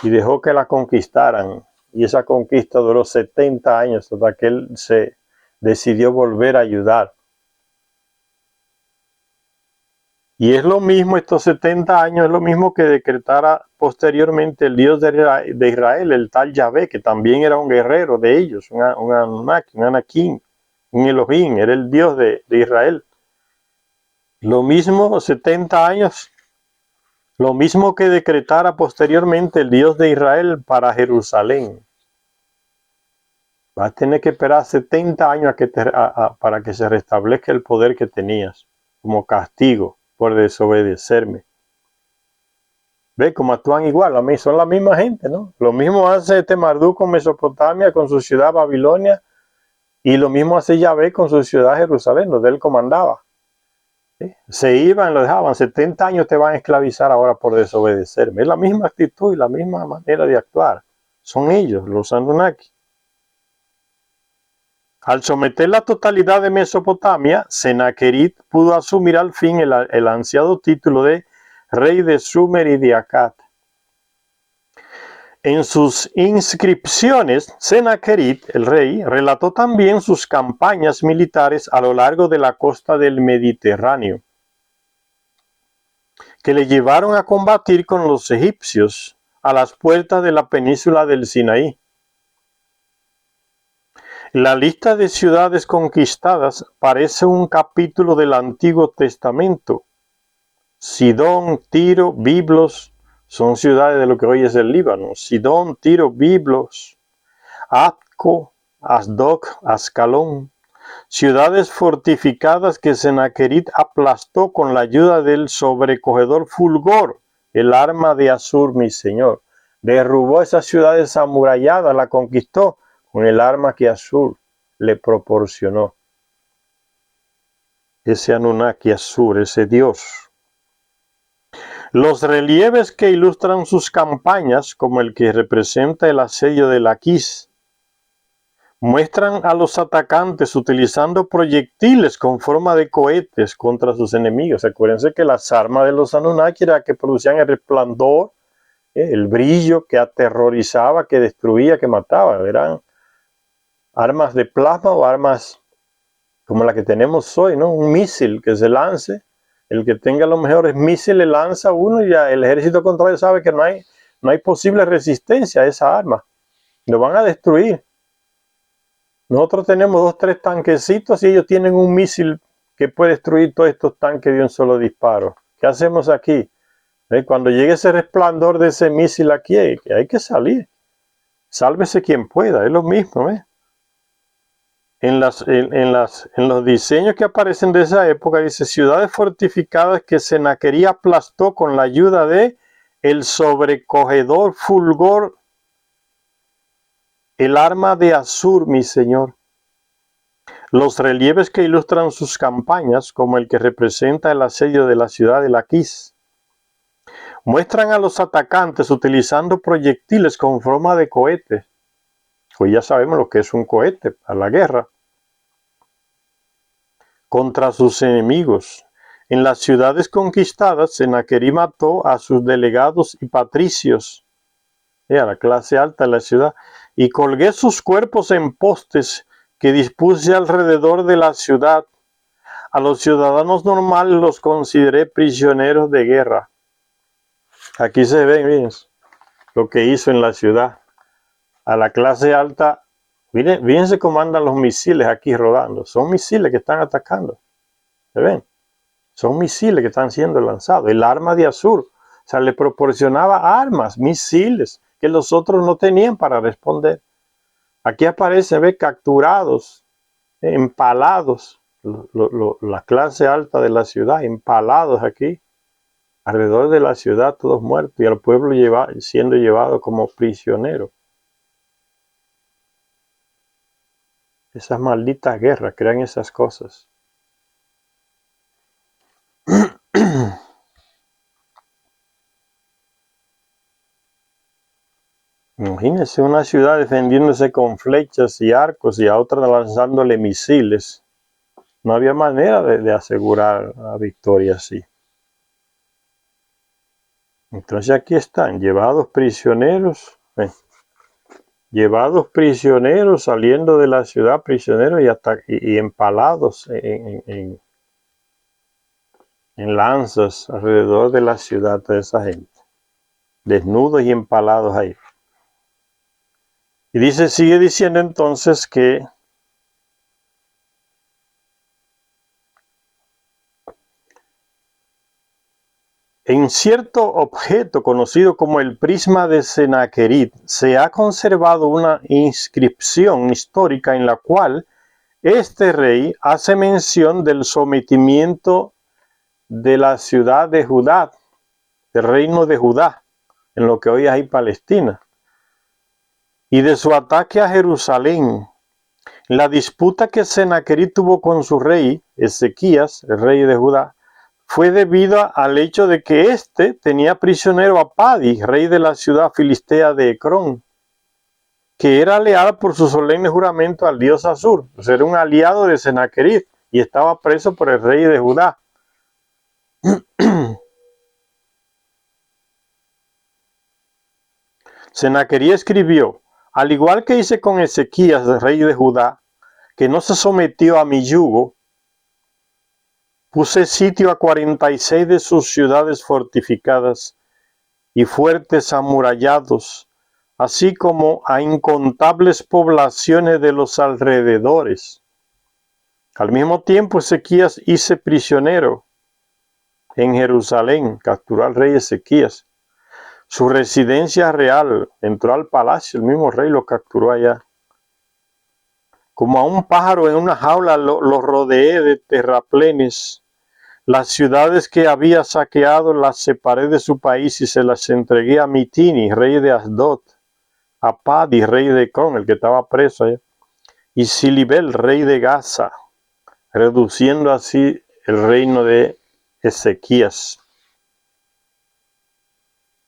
y dejó que la conquistaran. Y esa conquista duró 70 años hasta que él se decidió volver a ayudar. Y es lo mismo, estos 70 años, es lo mismo que decretara posteriormente el Dios de Israel, el tal Yahvé, que también era un guerrero de ellos, un Anunnaki, un Anakim, un Elohim, era el Dios de Israel. Lo mismo, 70 años, lo mismo que decretara posteriormente el Dios de Israel para Jerusalén. Vas a tener que esperar 70 años para que se restablezca el poder que tenías, como castigo por desobedecerme. ¿Ve cómo actúan igual? Son la misma gente, ¿no? Lo mismo hace Marduk con Mesopotamia, con su ciudad Babilonia, y lo mismo hace Yahvé con su ciudad Jerusalén, donde él comandaba. ¿Sí? Se iban, lo dejaban. 70 años te van a esclavizar ahora por desobedecerme. Es la misma actitud y la misma manera de actuar. Son ellos, los Anunnaki. Al someter la totalidad de Mesopotamia, Senaquerit pudo asumir al fin el ansiado título de rey de Sumer y de Akkad. En sus inscripciones, Senaquerit, el rey, relató también sus campañas militares a lo largo de la costa del Mediterráneo, que le llevaron a combatir con los egipcios a las puertas de la península del Sinaí. La lista de ciudades conquistadas parece un capítulo del Antiguo Testamento. Sidón, Tiro, Biblos, son ciudades de lo que hoy es el Líbano. Sidón, Tiro, Biblos, Atco, Asdod, Ascalón. Ciudades fortificadas que Senaquerit aplastó con la ayuda del sobrecogedor fulgor, el arma de Asur, mi señor. Derrubó esas ciudades amuralladas, la conquistó con el arma que Asur le proporcionó. Ese Anunnaki Asur, ese dios. Los relieves que ilustran sus campañas, como el que representa el asedio de Laquis, muestran a los atacantes utilizando proyectiles con forma de cohetes contra sus enemigos. Acuérdense que las armas de los Anunnaki eran que producían el resplandor, el brillo que aterrorizaba, que destruía, que mataba. Eran armas de plasma o armas como la que tenemos hoy, ¿no? Un misil que se lance. El que tenga los mejores misiles lanza uno y ya el ejército contrario sabe que no hay posible resistencia a esa arma. Lo van a destruir. Nosotros tenemos 2 o 3 tanquecitos y ellos tienen un misil que puede destruir todos estos tanques de un solo disparo. ¿Qué hacemos aquí? Cuando llegue ese resplandor de ese misil aquí, hay que salir. Sálvese quien pueda, es lo mismo. En los diseños que aparecen de esa época dice ciudades fortificadas que Sennacherib aplastó con la ayuda de el sobrecogedor fulgor, el arma de Asur, mi señor. Los relieves que ilustran sus campañas, como el que representa el asedio de la ciudad de Laquis, muestran a los atacantes utilizando proyectiles con forma de cohete. Pues ya sabemos lo que es un cohete para la guerra. Contra sus enemigos. En las ciudades conquistadas, Sennacherib mató a sus delegados y patricios, a la clase alta de la ciudad, y colgué sus cuerpos en postes que dispuse alrededor de la ciudad. A los ciudadanos normales los consideré prisioneros de guerra. Aquí se ve, miren, lo que hizo en la ciudad. A la clase alta, fíjense cómo andan los misiles aquí rodando. Son misiles que están atacando. ¿Se ven? Son misiles que están siendo lanzados. El arma de Asur, o sea, le proporcionaba armas, misiles, que los otros no tenían para responder. Aquí aparece, ve, capturados, empalados, la clase alta de la ciudad, empalados aquí, alrededor de la ciudad, todos muertos, y al pueblo siendo llevado como prisionero. Esas malditas guerras crean esas cosas. Imagínense una ciudad defendiéndose con flechas y arcos y a otra lanzándole misiles. No había manera de asegurar la victoria así. Entonces aquí están, llevados prisioneros, saliendo de la ciudad prisioneros y empalados en lanzas alrededor de la ciudad de esa gente. Desnudos y empalados ahí. Y sigue diciendo entonces que en cierto objeto conocido como el prisma de Sennacherib se ha conservado una inscripción histórica en la cual este rey hace mención del sometimiento de la ciudad de Judá, del reino de Judá, en lo que hoy es Palestina, y de su ataque a Jerusalén. La disputa que Sennacherib tuvo con su rey, Ezequías, el rey de Judá, fue debido al hecho de que éste tenía prisionero a Padi, rey de la ciudad filistea de Ecrón, que era leal por su solemne juramento al dios Asur. O sea, era un aliado de Sennacherib y estaba preso por el rey de Judá. Sennacherib escribió: al igual que hice con Ezequías, rey de Judá, que no se sometió a mi yugo, puse sitio a 46 de sus ciudades fortificadas y fuertes amurallados, así como a incontables poblaciones de los alrededores. Al mismo tiempo, Ezequías hice prisionero en Jerusalén, capturó al rey Ezequías. Su residencia real, entró al palacio, el mismo rey lo capturó allá. Como a un pájaro en una jaula lo rodeé de terraplenes. Las ciudades que había saqueado las separé de su país y se las entregué a Mitini, rey de Asdod, a Padi, rey de Cron, el que estaba preso allá, y Silibel, rey de Gaza, reduciendo así el reino de Ezequías.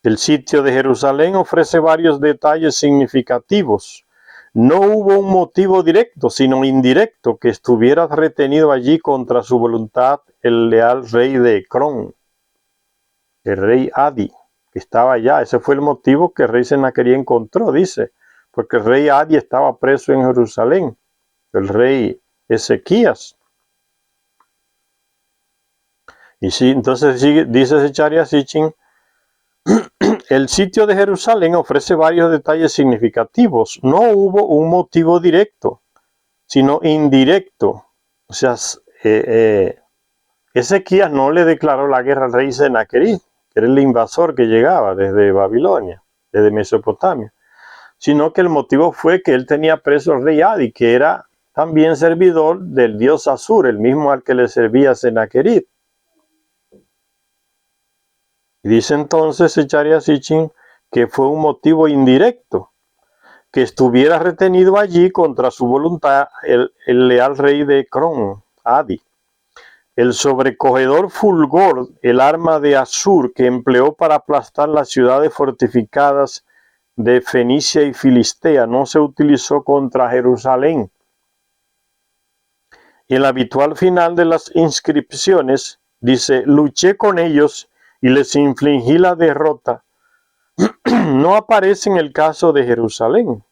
El sitio de Jerusalén ofrece varios detalles significativos. No hubo un motivo directo, sino indirecto, que estuviera retenido allí contra su voluntad el leal rey de Ecrón, el rey Adi, que estaba allá. Ese fue el motivo que el rey Sennacherib encontró, dice, porque el rey Adi estaba preso en Jerusalén, el rey Ezequías. Y sí, entonces dice Zecharia Sitchin, el sitio de Jerusalén ofrece varios detalles significativos. No hubo un motivo directo, sino indirecto. O sea, Ezequías no le declaró la guerra al rey Sennacherib, que era el invasor que llegaba desde Babilonia, desde Mesopotamia, sino que el motivo fue que él tenía preso al rey Adi, que era también servidor del dios Asur, el mismo al que le servía Sennacherib. Y dice entonces Zecharia Sitchin que fue un motivo indirecto, que estuviera retenido allí contra su voluntad el leal rey de Ecrón, Adi. El sobrecogedor fulgor, el arma de Asur que empleó para aplastar las ciudades fortificadas de Fenicia y Filistea, no se utilizó contra Jerusalén. Y el habitual final de las inscripciones dice, luché con ellos y les infligí la derrota. No aparece en el caso de Jerusalén.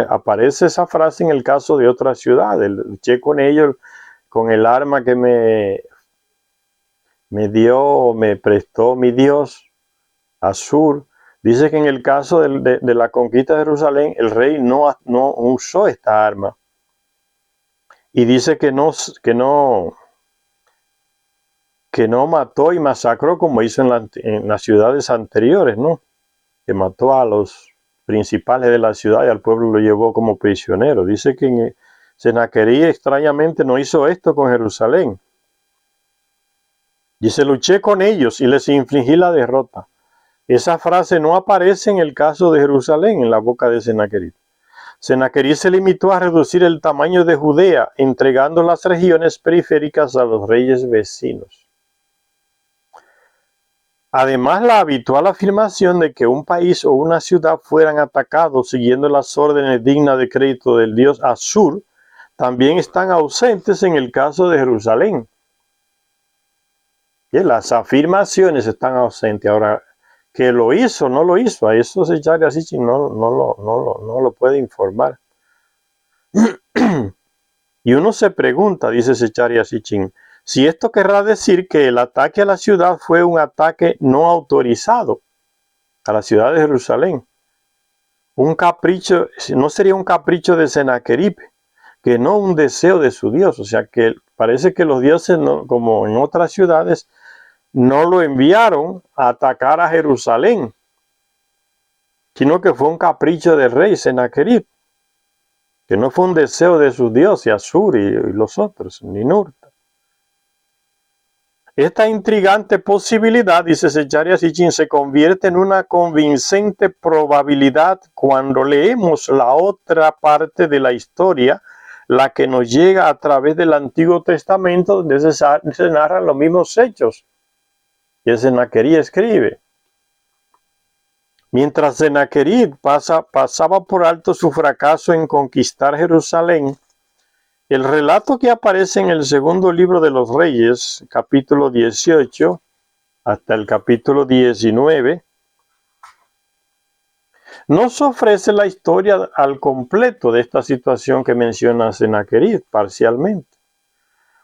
Aparece esa frase en el caso de otras ciudades. Luché con ellos con el arma que me dio, me prestó mi Dios, Asur. Dice que en el caso de la conquista de Jerusalén, el rey no usó esta arma. Y dice que no mató y masacró como hizo en las ciudades anteriores, ¿no? Que mató a los principales de la ciudad y al pueblo lo llevó como prisionero. Dice que Sennacherib extrañamente no hizo esto con Jerusalén. Dice, luché con ellos y les infligí la derrota. Esa frase no aparece en el caso de Jerusalén en la boca de Sennacherib. Sennacherib se limitó a reducir el tamaño de Judea, entregando las regiones periféricas a los reyes vecinos. Además, la habitual afirmación de que un país o una ciudad fueran atacados siguiendo las órdenes dignas de crédito del dios Asur, también están ausentes en el caso de Jerusalén. Y las afirmaciones están ausentes. Ahora, que lo hizo, no lo hizo, a eso Zecharia Sitchin no lo puede informar. Y uno se pregunta, dice Zecharia Sitchin, si esto querrá decir que el ataque a la ciudad fue un ataque no autorizado a la ciudad de Jerusalén. Un capricho, no sería un capricho de Sennacherib, que no un deseo de su Dios. O sea que parece que los dioses, como en otras ciudades, no lo enviaron a atacar a Jerusalén, sino que fue un capricho del rey Sennacherib, que no fue un deseo de sus dioses, Asur y los otros, Ninurta. Esta intrigante posibilidad, dice Zecharia Sitchin, se convierte en una convincente probabilidad cuando leemos la otra parte de la historia, la que nos llega a través del Antiguo Testamento, donde se narran los mismos hechos que Sennacherib escribe. Mientras Sennacherib pasaba por alto su fracaso en conquistar Jerusalén, el relato que aparece en el segundo libro de los Reyes, capítulo 18, hasta el capítulo 19, nos ofrece la historia al completo de esta situación que menciona Sennacherib, parcialmente.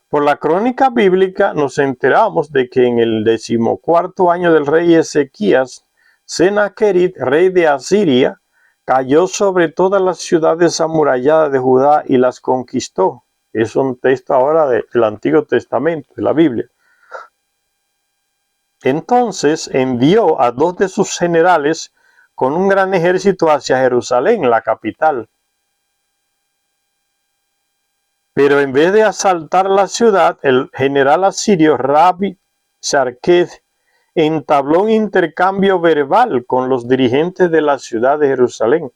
Por la crónica bíblica nos enteramos de que en el 14º año del rey Ezequías, Sennacherib, rey de Asiria, cayó sobre todas las ciudades amuralladas de Judá y las conquistó. Es un texto ahora del Antiguo Testamento, de la Biblia. Entonces envió a 2 de sus generales con un gran ejército hacia Jerusalén, la capital. Pero en vez de asaltar la ciudad, el general asirio Rabi Shaked entabló un intercambio verbal con los dirigentes de la ciudad de Jerusalén.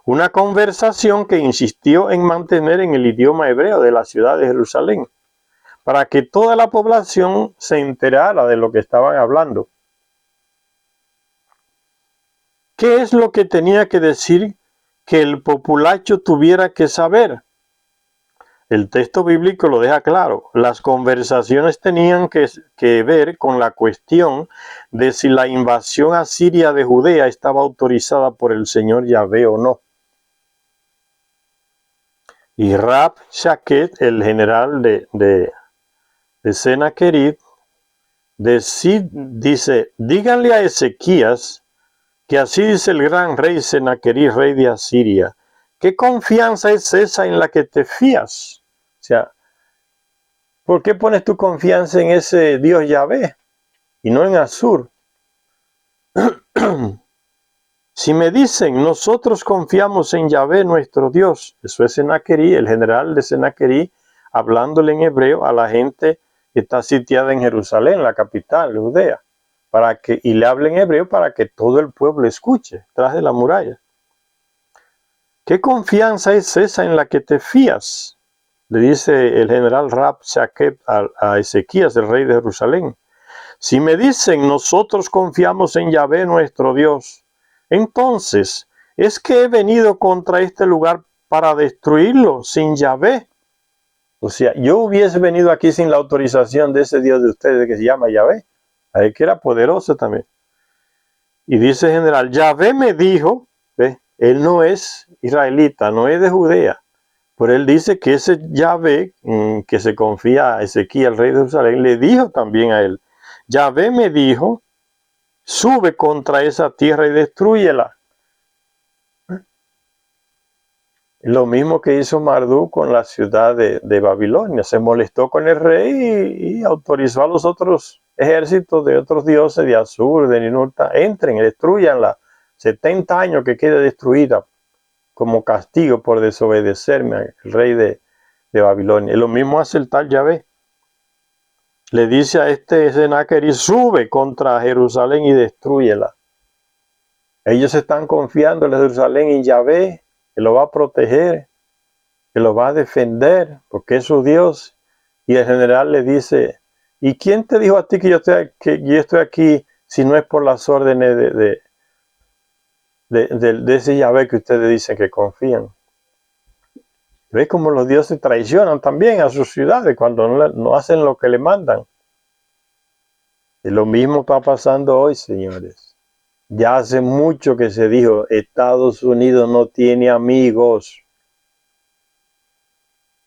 Una conversación que insistió en mantener en el idioma hebreo de la ciudad de Jerusalén, para que toda la población se enterara de lo que estaban hablando. ¿Qué es lo que tenía que decir que el populacho tuviera que saber? El texto bíblico lo deja claro. Las conversaciones tenían que ver con la cuestión de si la invasión asiria de Judea estaba autorizada por el Señor Yahvé o no. Y Rabshakeh, el general de Sennacherib, dice, díganle a Ezequías que así dice el gran rey Sennacherib, rey de Asiria. ¿Qué confianza es esa en la que te fías? O sea, ¿por qué pones tu confianza en ese Dios Yahvé y no en Asur? Si me dicen, nosotros confiamos en Yahvé nuestro Dios, eso es Sennacherib, el general de Sennacherib, hablándole en hebreo a la gente que está sitiada en Jerusalén, la capital de Judea, y le habla en hebreo para que todo el pueblo escuche, tras de la muralla. ¿Qué confianza es esa en la que te fías? Le dice el general Rabshakeh a Ezequías, el rey de Jerusalén. Si me dicen, nosotros confiamos en Yahvé nuestro Dios, entonces, ¿es que he venido contra este lugar para destruirlo sin Yahvé? O sea, yo hubiese venido aquí sin la autorización de ese Dios de ustedes que se llama Yahvé. Ahí que era poderoso también. Y dice el general, Yahvé me dijo, ¿ve? Él no es israelita, no es de Judea. Pero él dice que ese Yahvé, que se confía a Ezequiel, el rey de Jerusalén, le dijo también a él, Yahvé me dijo, sube contra esa tierra y destrúyela. Lo mismo que hizo Marduk con la ciudad de Babilonia. Se molestó con el rey y autorizó a los otros ejércitos de otros dioses, de Asur, de Ninurta, entren y destruyanla. 70 años que quede destruida como castigo por desobedecerme al rey de Babilonia. Y lo mismo hace el tal Yahvé. Le dice a este Sennacherib, sube contra Jerusalén y destrúyela. Ellos están confiando en Jerusalén y Yahvé, que lo va a proteger, que lo va a defender, porque es su Dios. Y el general le dice, ¿y quién te dijo a ti que yo estoy aquí si no es por las órdenes de ese Yahvé que ustedes dicen que confían? ¿Ves cómo los dioses traicionan también a sus ciudades cuando no hacen lo que le mandan? Y lo mismo está pasando hoy, señores. Ya hace mucho que se dijo, Estados Unidos no tiene amigos.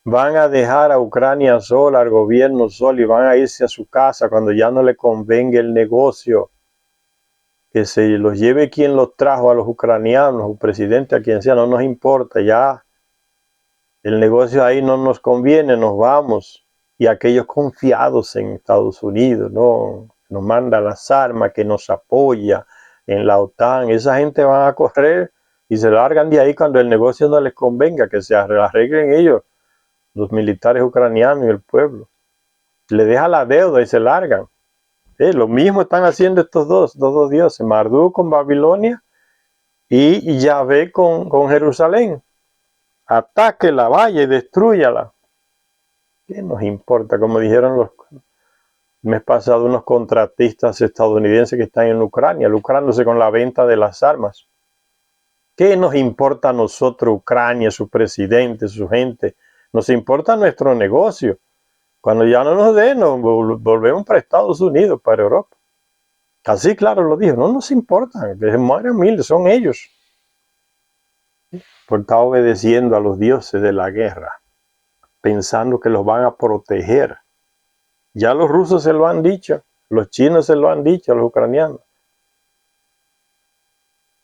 Van a dejar a Ucrania sola, al gobierno solo, y van a irse a su casa cuando ya no le convenga el negocio. Que se los lleve quien los trajo a los ucranianos, o presidente, a quien sea, no nos importa, ya. El negocio ahí no nos conviene, nos vamos. Y aquellos confiados en Estados Unidos, ¿no? Nos manda las armas, que nos apoya en la OTAN, esa gente van a correr y se largan de ahí cuando el negocio no les convenga, que se arreglen ellos, los militares ucranianos y el pueblo. Le deja la deuda y se largan. Lo mismo están haciendo estos dos dioses, Marduk con Babilonia y Yahvé con Jerusalén. Atáquela, vaya y destrúyala. ¿Qué nos importa? Como dijeron el mes pasado unos contratistas estadounidenses que están en Ucrania, lucrándose con la venta de las armas. ¿Qué nos importa a nosotros Ucrania, su presidente, su gente? Nos importa nuestro negocio. Cuando ya no nos den, nos volvemos para Estados Unidos, para Europa. Así claro lo dijo, no nos importa, que se mueran miles, son ellos. Por estar obedeciendo a los dioses de la guerra, pensando que los van a proteger. Ya los rusos se lo han dicho, los chinos se lo han dicho a los ucranianos.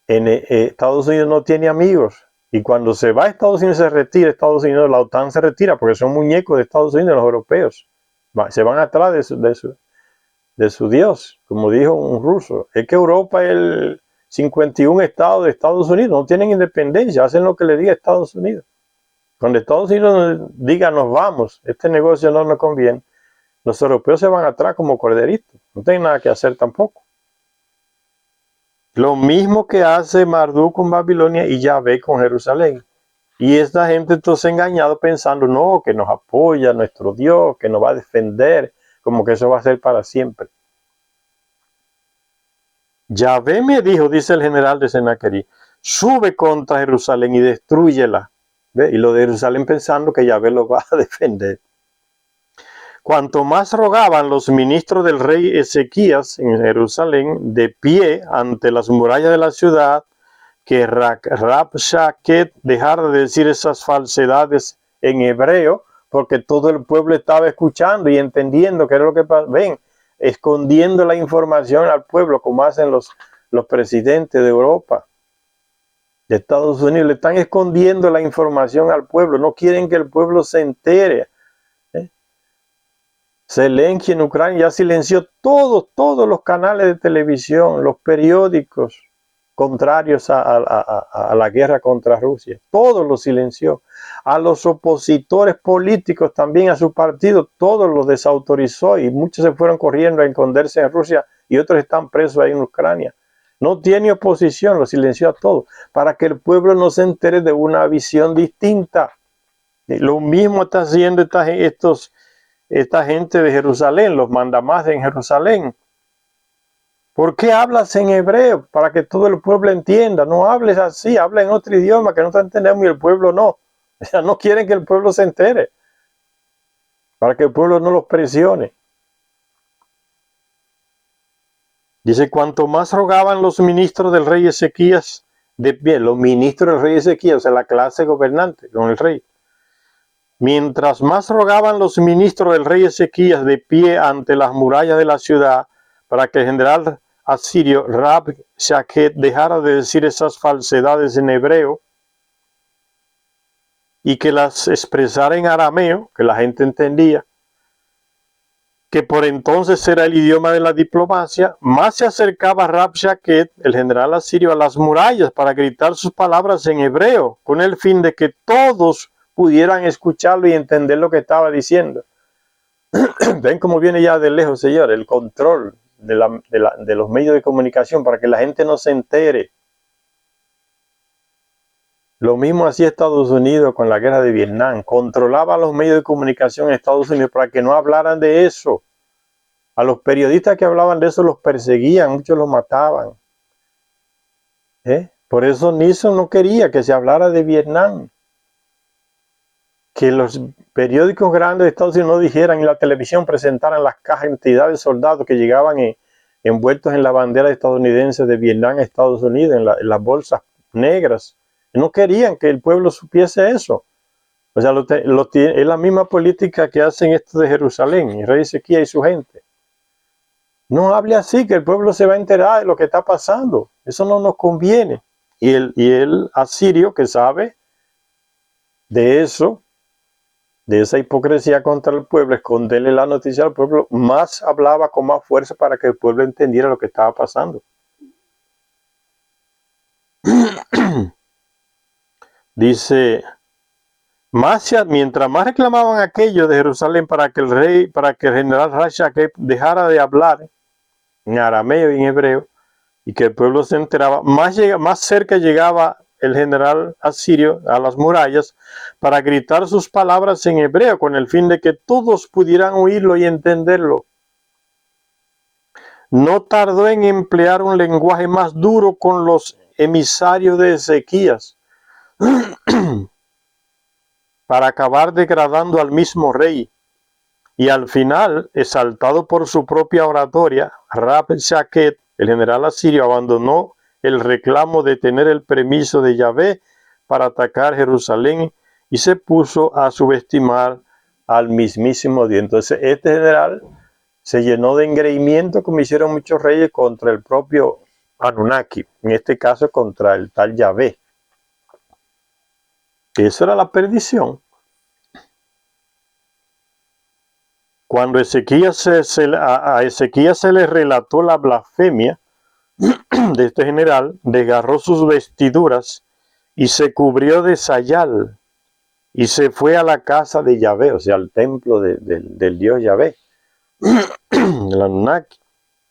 Estados Unidos no tiene amigos. Y cuando se va a Estados Unidos, se retira Estados Unidos, la OTAN se retira porque son muñecos de Estados Unidos, los europeos. Se van atrás de su Dios, como dijo un ruso. Es que Europa es el 51 estado de Estados Unidos, no tienen independencia, hacen lo que le diga Estados Unidos. Cuando Estados Unidos diga nos vamos, este negocio no nos conviene, Los europeos se van atrás como corderitos, no tienen nada que hacer tampoco. Lo mismo que hace Marduk con Babilonia y Yahvé con Jerusalén. Y esta gente entonces engañado pensando, no, que nos apoya nuestro Dios, que nos va a defender, como que eso va a ser para siempre. Yahvé me dijo, dice el general de Sennacherib, sube contra Jerusalén y destrúyela. ¿Ve? Y lo de Jerusalén pensando que Yahvé lo va a defender. Cuanto más rogaban los ministros del rey Ezequías en Jerusalén, de pie ante las murallas de la ciudad, que Rabshakeh dejara de decir esas falsedades en hebreo, porque todo el pueblo estaba escuchando y entendiendo qué era lo que pasaba. Ven, escondiendo la información al pueblo, como hacen los presidentes de Europa, de Estados Unidos. Le están escondiendo la información al pueblo, no quieren que el pueblo se entere. Zelensky en Ucrania ya silenció todos los canales de televisión, los periódicos contrarios a la guerra contra Rusia. Todos los silenció. A los opositores políticos también, a su partido, todos los desautorizó y muchos se fueron corriendo a esconderse en Rusia y otros están presos ahí en Ucrania. No tiene oposición, lo silenció a todos, para que el pueblo no se entere de una visión distinta. Lo mismo está haciendo esta gente de Jerusalén, los mandamás en Jerusalén. ¿Por qué hablas en hebreo? Para que todo el pueblo entienda. No hables así, habla en otro idioma que no te entendemos y el pueblo no. O sea, no quieren que el pueblo se entere. Para que el pueblo no los presione. Dice, cuanto más rogaban los ministros del rey Ezequías, de pie, los ministros del rey Ezequías, o sea, la clase gobernante con el rey. Mientras más rogaban los ministros del rey Ezequías de pie ante las murallas de la ciudad para que el general asirio Rabshakeh dejara de decir esas falsedades en hebreo y que las expresara en arameo, que la gente entendía, que por entonces era el idioma de la diplomacia, más se acercaba Rabshakeh, el general asirio, a las murallas para gritar sus palabras en hebreo, con el fin de que todos pudieran escucharlo y entender lo que estaba diciendo. Ven cómo viene ya de lejos, Señor, el control de los medios de comunicación para que la gente no se entere. Lo mismo hacía Estados Unidos con la guerra de Vietnam. Controlaba los medios de comunicación en Estados Unidos para que no hablaran de eso. A los periodistas que hablaban de eso los perseguían, muchos los mataban. Por eso Nixon no quería que se hablara de Vietnam. Que los periódicos grandes de Estados Unidos no dijeran y la televisión presentaran las cantidades de soldados que llegaban envueltos en la bandera estadounidense de Vietnam a Estados Unidos, en las bolsas negras. No querían que el pueblo supiese eso. O sea, es la misma política que hacen esto de Jerusalén, y rey Ezequías y su gente. No hable así, que el pueblo se va a enterar de lo que está pasando. Eso no nos conviene. Y el asirio que sabe de eso, de esa hipocresía contra el pueblo, esconderle la noticia al pueblo, más hablaba con más fuerza para que el pueblo entendiera lo que estaba pasando. Dice, mientras más reclamaban aquello de Jerusalén para que el general Rabshakeh dejara de hablar en arameo y en hebreo, y que el pueblo se enteraba, más cerca llegaba el general asirio a las murallas para gritar sus palabras en hebreo con el fin de que todos pudieran oírlo y entenderlo. No tardó en emplear un lenguaje más duro con los emisarios de Ezequías para acabar degradando al mismo rey. Y al final, exaltado por su propia oratoria, Rabshakeh, el general asirio, abandonó el reclamo de tener el permiso de Yahvé para atacar Jerusalén y se puso a subestimar al mismísimo Dios. Entonces este general se llenó de engreimiento, como hicieron muchos reyes, contra el propio Anunnaki, en este caso contra el tal Yahvé. Esa era la perdición. Cuando a Ezequías se le relató la blasfemia de este general, desgarró sus vestiduras y se cubrió de sayal y se fue a la casa de Yahvé, o sea, al templo del Dios Yahvé, el Anunnaki.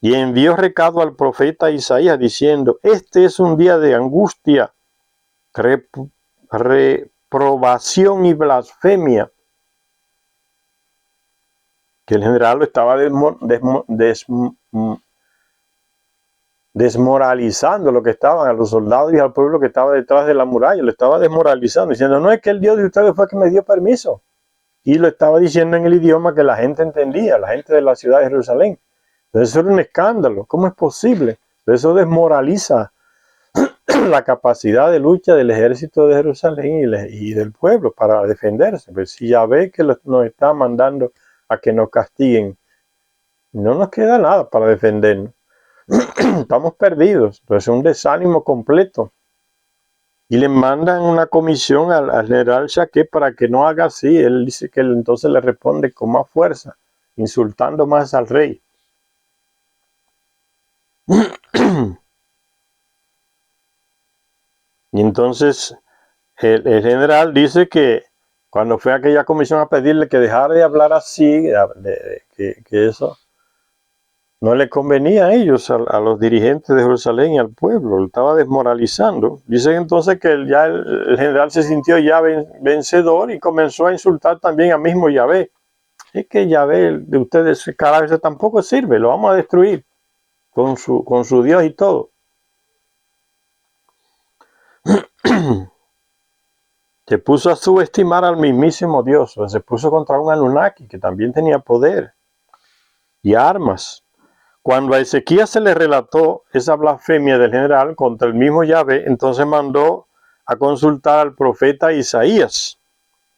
Y envió recado al profeta Isaías diciendo, este es un día de angustia, reprobación y blasfemia. Que el general lo estaba desmoralizando lo que estaban, a los soldados y al pueblo que estaba detrás de la muralla, lo estaba desmoralizando, diciendo, no es que el Dios de ustedes fue que me dio permiso. Y lo estaba diciendo en el idioma que la gente entendía, la gente de la ciudad de Jerusalén. Entonces eso era un escándalo. ¿Cómo es posible? Eso desmoraliza la capacidad de lucha del ejército de Jerusalén y del pueblo para defenderse. Pues si Yahvé que nos está mandando a que nos castiguen, no nos queda nada para defendernos. Estamos perdidos. Entonces es un desánimo completo. Y le mandan una comisión al general Shaquet para que no haga así. Él dice que él entonces le responde con más fuerza, insultando más al rey. Y entonces el general dice que cuando fue a aquella comisión a pedirle que dejara de hablar así, que eso no le convenía a ellos, a los dirigentes de Jerusalén y al pueblo, lo estaba desmoralizando. Dice entonces que el general se sintió ya vencedor y comenzó a insultar también a mismo Yahvé. Es que Yahvé de ustedes cada vez tampoco sirve, lo vamos a destruir con su Dios y todo. Se puso a subestimar al mismísimo Dios, o se puso contra un Anunnaki que también tenía poder y armas. Cuando a Ezequías se le relató esa blasfemia del general contra el mismo Yahvé, entonces mandó a consultar al profeta Isaías,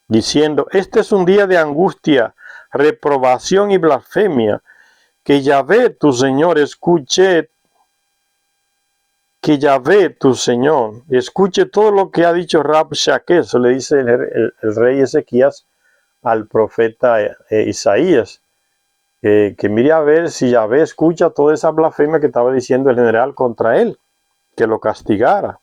diciendo, este es un día de angustia, reprobación y blasfemia, que Yahvé tu Señor escuche, que Yahvé tu Señor escuche todo lo que ha dicho Rabshakeh. Eso le dice el rey Ezequías al profeta Isaías. Que mire a ver si Yahvé escucha toda esa blasfemia que estaba diciendo el general contra él, que lo castigara.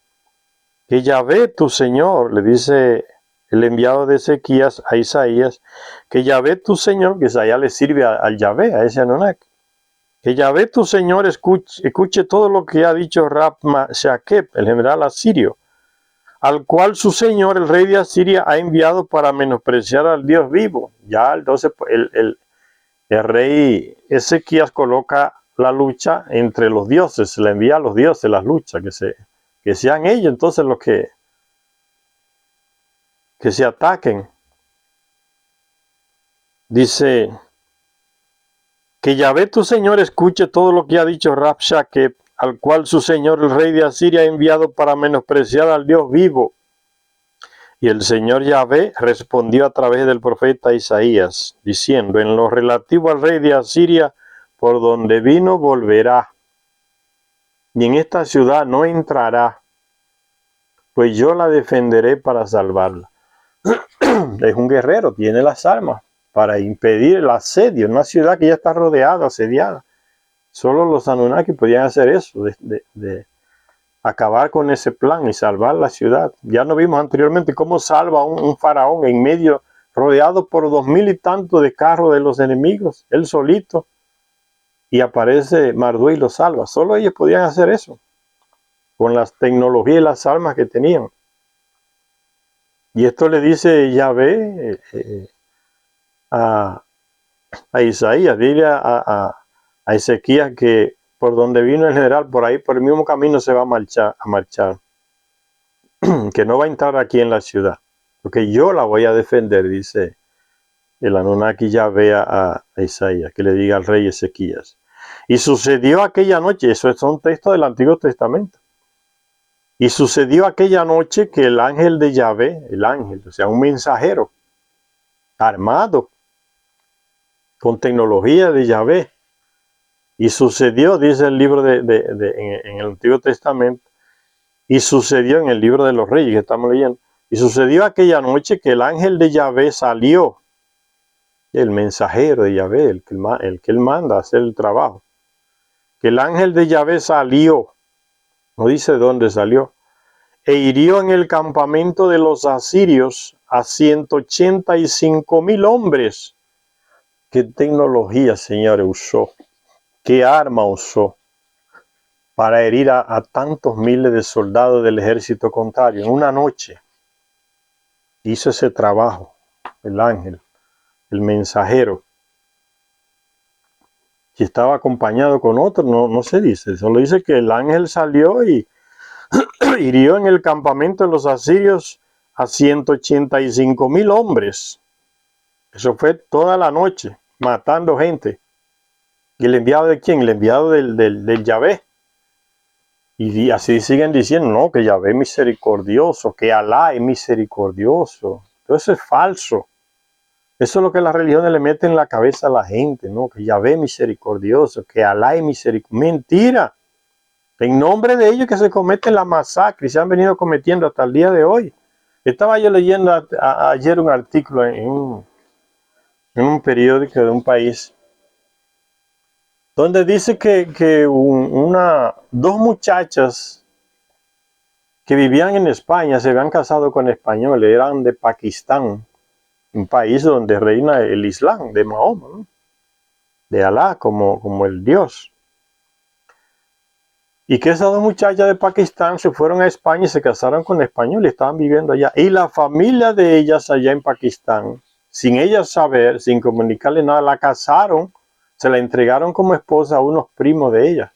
Que Yahvé tu Señor, le dice el enviado de Ezequías a Isaías, que Yahvé tu Señor, que Isaías le sirve al Yahvé, a ese Anunnaki, que Yahvé tu Señor escuche todo lo que ha dicho Rabshakeh, el general asirio, al cual su Señor, el rey de Asiria, ha enviado para menospreciar al Dios vivo. Ya entonces el rey Ezequías coloca la lucha entre los dioses, le envía a los dioses las luchas, que sean ellos entonces los que se ataquen. Dice, que Yahvé tu Señor escuche todo lo que ha dicho Rabshakeh, al cual su Señor el rey de Asiria ha enviado para menospreciar al Dios vivo. Y el Señor Yahvé respondió a través del profeta Isaías, diciendo, en lo relativo al rey de Asiria, por donde vino volverá, y en esta ciudad no entrará, pues yo la defenderé para salvarla. Es un guerrero, tiene las armas para impedir el asedio en una ciudad que ya está rodeada, asediada. Solo los Anunnaki podían hacer eso, de acabar con ese plan y salvar la ciudad. Ya no vimos anteriormente cómo salva un faraón en medio, rodeado por 2000 y tantos de carros de los enemigos, él solito, y aparece Marduk y lo salva. Solo ellos podían hacer eso, con las tecnologías y las armas que tenían. Y esto le dice Yahvé a Isaías, dile a Ezequías que por donde vino el general, por ahí, por el mismo camino se va a marchar. Que no va a entrar aquí en la ciudad, porque yo la voy a defender, dice el Anunnaki Yahvé a Isaías, que le diga al rey Ezequías. Y sucedió aquella noche, eso es un texto del Antiguo Testamento, y sucedió aquella noche que el ángel de Yahvé, el ángel, o sea, un mensajero, armado, con tecnología de Yahvé, y sucedió, dice el libro en el Antiguo Testamento, y sucedió en el libro de los Reyes que estamos leyendo, y sucedió aquella noche que el ángel de Yahvé salió, el mensajero de Yahvé, el que él manda a hacer el trabajo, que el ángel de Yahvé salió, no dice dónde salió, e hirió en el campamento de los asirios a 185,000 hombres, qué tecnología, señores, usó, qué arma usó para herir a tantos miles de soldados del ejército contrario. En una noche hizo ese trabajo, el ángel, el mensajero. Si estaba acompañado con otro, no se dice. Solo dice que el ángel salió y hirió en el campamento de los asirios a 185,000 hombres. Eso fue toda la noche, matando gente. ¿Y el enviado de quién? El enviado del Yahvé. Y así siguen diciendo, no, que Yahvé es misericordioso, que Alá es misericordioso. Todo eso es falso. Eso es lo que las religiones le meten en la cabeza a la gente, ¿no? Que Yahvé es misericordioso, que Alá es misericordioso. Mentira. En nombre de ellos que se cometen la masacre y se han venido cometiendo hasta el día de hoy. Estaba yo leyendo ayer un artículo en un periódico de un país donde dice que dos muchachas que vivían en España se habían casado con españoles, eran de Pakistán, un país donde reina el Islam, de Mahoma, ¿no? De Alá como el Dios. Y que esas dos muchachas de Pakistán se fueron a España y se casaron con españoles, estaban viviendo allá. Y la familia de ellas allá en Pakistán, sin ellas saber, sin comunicarle nada, la casaron, se la entregaron como esposa a unos primos de ella.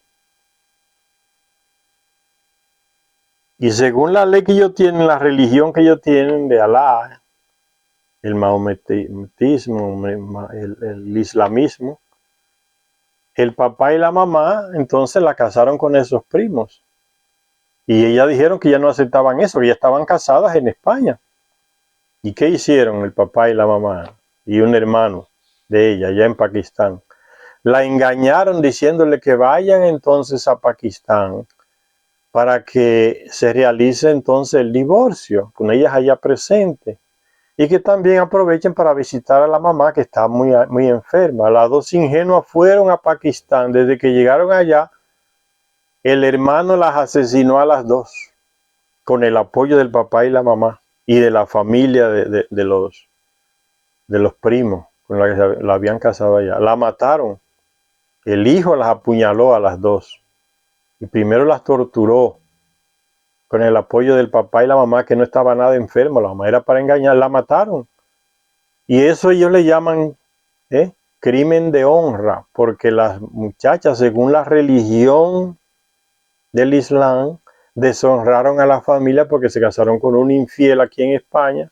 Y según la ley que ellos tienen, la religión que ellos tienen de Alá, el mahometismo, el islamismo, el papá y la mamá entonces la casaron con esos primos. Y ellas dijeron que ya no aceptaban eso, que ya estaban casadas en España. ¿Y qué hicieron el papá y la mamá y un hermano de ella allá en Pakistán? La engañaron diciéndole que vayan entonces a Pakistán para que se realice entonces el divorcio, con ellas allá presentes. Y que también aprovechen para visitar a la mamá que está muy enferma. Las dos ingenuas fueron a Pakistán. Desde que llegaron allá, el hermano las asesinó a las dos, con el apoyo del papá y la mamá y de la familia de los primos con la que la habían casado allá. La mataron. El hijo las apuñaló a las dos. Y primero las torturó con el apoyo del papá y la mamá, que no estaba nada enfermo. La mamá era para engañar. La mataron. Y eso ellos le llaman crimen de honra, porque las muchachas, según la religión del Islam, deshonraron a la familia porque se casaron con un infiel aquí en España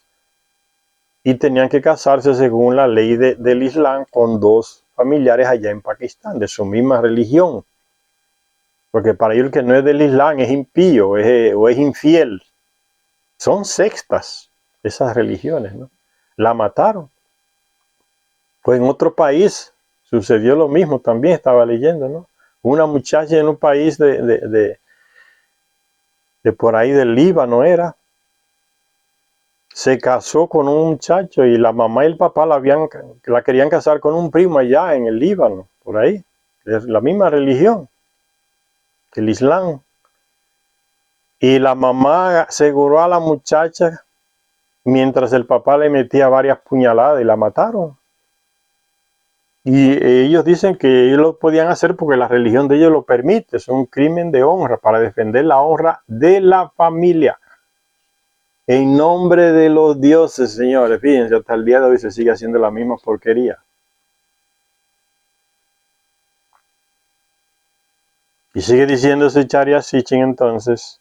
y tenían que casarse según la ley del Islam con dos familiares allá en Pakistán, de su misma religión. Porque para ellos el que no es del Islam es impío o es infiel. Son sectas esas religiones, ¿no? La mataron. Pues en otro país sucedió lo mismo, también estaba leyendo, ¿no? Una muchacha en un país de por ahí del Líbano se casó con un muchacho y la mamá y el papá la querían casar con un primo allá en el Líbano, por ahí. Es la misma religión, el Islam. Y la mamá aseguró a la muchacha mientras el papá le metía varias puñaladas y la mataron. Y ellos dicen que ellos lo podían hacer porque la religión de ellos lo permite. Es un crimen de honra para defender la honra de la familia. En nombre de los dioses, señores. Fíjense, hasta el día de hoy se sigue haciendo la misma porquería. Y sigue diciendo ese Charia Sitchin entonces.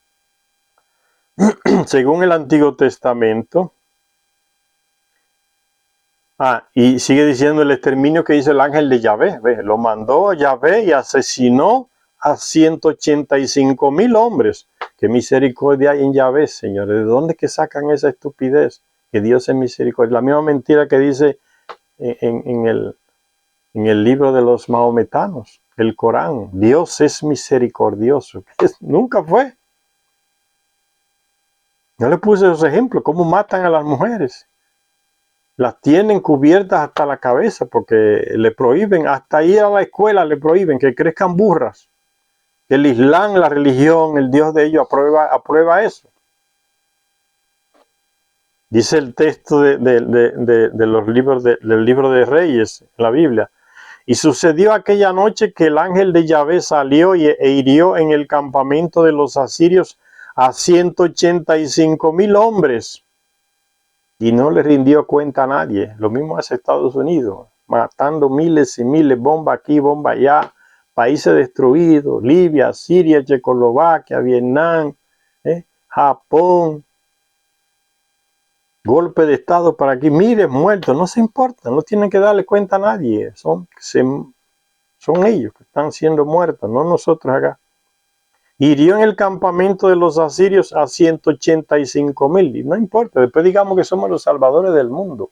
Según el Antiguo Testamento. Y sigue diciendo el exterminio que hizo el ángel de Yahvé. Lo mandó Yahvé y asesinó a 185,000 hombres. Qué misericordia hay en Yahvé, señores. ¿De dónde que sacan esa estupidez? Que Dios es misericordia. La misma mentira que dice en el libro de los mahometanos, el Corán. Dios es misericordioso. Nunca fue. Yo le puse esos ejemplos. ¿Cómo matan a las mujeres? Las tienen cubiertas hasta la cabeza porque le prohíben, hasta ir a la escuela le prohíben que crezcan burras. El Islam, la religión, el Dios de ellos aprueba eso. Dice el texto de los libros del libro de Reyes, en la Biblia. Y sucedió aquella noche que el ángel de Yahvé salió e hirió en el campamento de los asirios a 185,000 hombres. Y no le rindió cuenta a nadie. Lo mismo hace Estados Unidos, matando miles y miles, bomba aquí, bomba allá, países destruidos, Libia, Siria, Checoslovaquia, Vietnam, Japón, golpe de estado para aquí, miles muertos, no se importa, no tienen que darle cuenta a nadie, son ellos que están siendo muertos, no nosotros acá. Hirió en el campamento de los asirios a 185,000, y no importa, después digamos que somos los salvadores del mundo,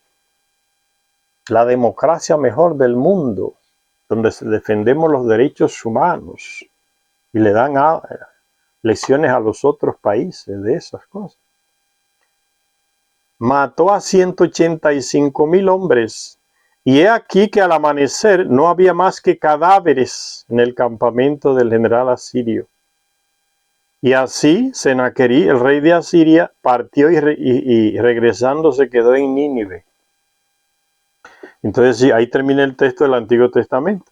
la democracia mejor del mundo, donde defendemos los derechos humanos y le dan lecciones a los otros países de esas cosas. Mató a 185,000 hombres, y he aquí que al amanecer no había más que cadáveres en el campamento del general asirio. Y así Senaquerí, el rey de Asiria, partió y regresando se quedó en Nínive. Entonces sí, ahí termina el texto del Antiguo Testamento.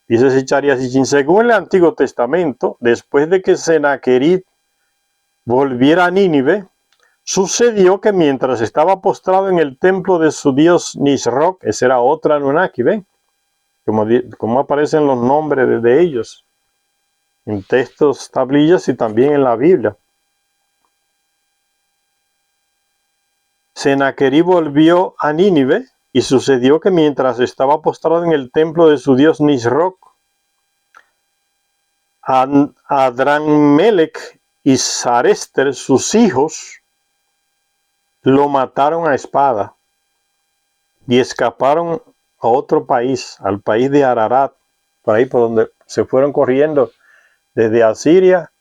Dice Sicharias, según el Antiguo Testamento, después de que Senaquerí volviera a Nínive, sucedió que mientras estaba postrado en el templo de su dios Nisroch, ese era otro Anunnaki, ¿ven? Como aparecen los nombres de ellos en textos, tablillas y también en la Biblia. Senaquerí volvió a Nínive y sucedió que mientras estaba postrado en el templo de su dios Nisroch, Adranmelech y Sarester, sus hijos, lo mataron a espada y escaparon a otro país, al país de Ararat, por ahí por donde se fueron corriendo desde Asiria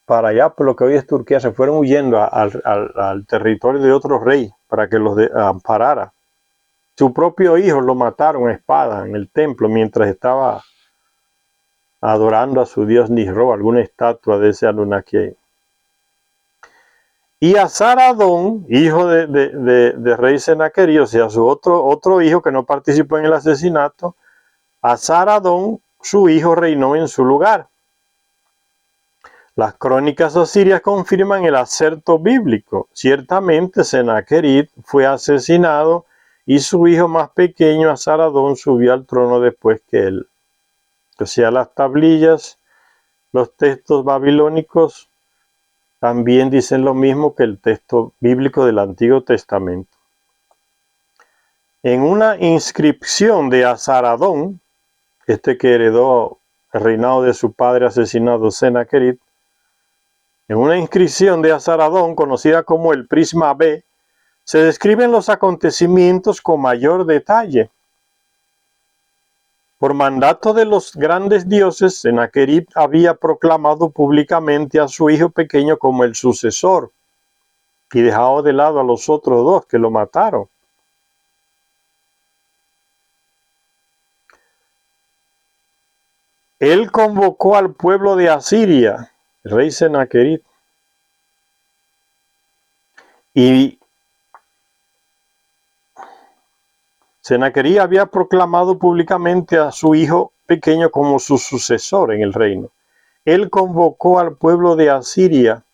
para allá, por lo que hoy es Turquía, se fueron huyendo al territorio de otro rey para que los amparara. Su propio hijo lo mataron a espada en el templo mientras estaba adorando a su dios Nisroch, alguna estatua de ese Anunnaki. Y a Saradón, hijo de rey Senaquerí, o sea, su otro hijo que no participó en el asesinato, a Saradón, su hijo, reinó en su lugar. Las crónicas asirias confirman el acerto bíblico. Ciertamente Senaquerí fue asesinado y su hijo más pequeño, Asaradón, subió al trono después que él. O sea, las tablillas, los textos babilónicos también dicen lo mismo que el texto bíblico del Antiguo Testamento. En una inscripción de Asaradón, que heredó el reinado de su padre asesinado Senaquerí, en una inscripción de Asaradón, conocida como el Prisma B, se describen los acontecimientos con mayor detalle. Por mandato de los grandes dioses, Senaquerí había proclamado públicamente a su hijo pequeño como el sucesor y dejado de lado a los otros dos que lo mataron. Él convocó al pueblo de Asiria, el rey Senaquerí, y Senaquerí había proclamado públicamente a su hijo pequeño como su sucesor en el reino. Él convocó al pueblo de Asiria,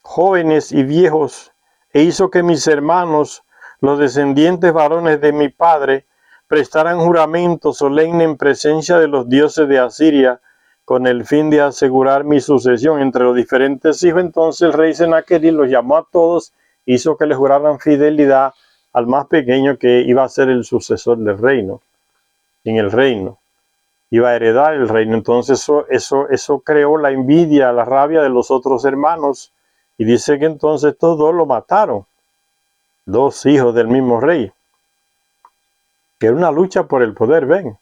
jóvenes y viejos, e hizo que mis hermanos, los descendientes varones de mi padre, prestaran juramento solemne en presencia de los dioses de Asiria, con el fin de asegurar mi sucesión entre los diferentes hijos. Entonces el rey Senaquerí los llamó a todos, hizo que les juraran fidelidad al más pequeño, que iba a ser el sucesor del reino, en el reino, iba a heredar el reino. Entonces eso creó la envidia, la rabia de los otros hermanos, y dice que entonces estos dos lo mataron, dos hijos del mismo rey, que era una lucha por el poder, ven.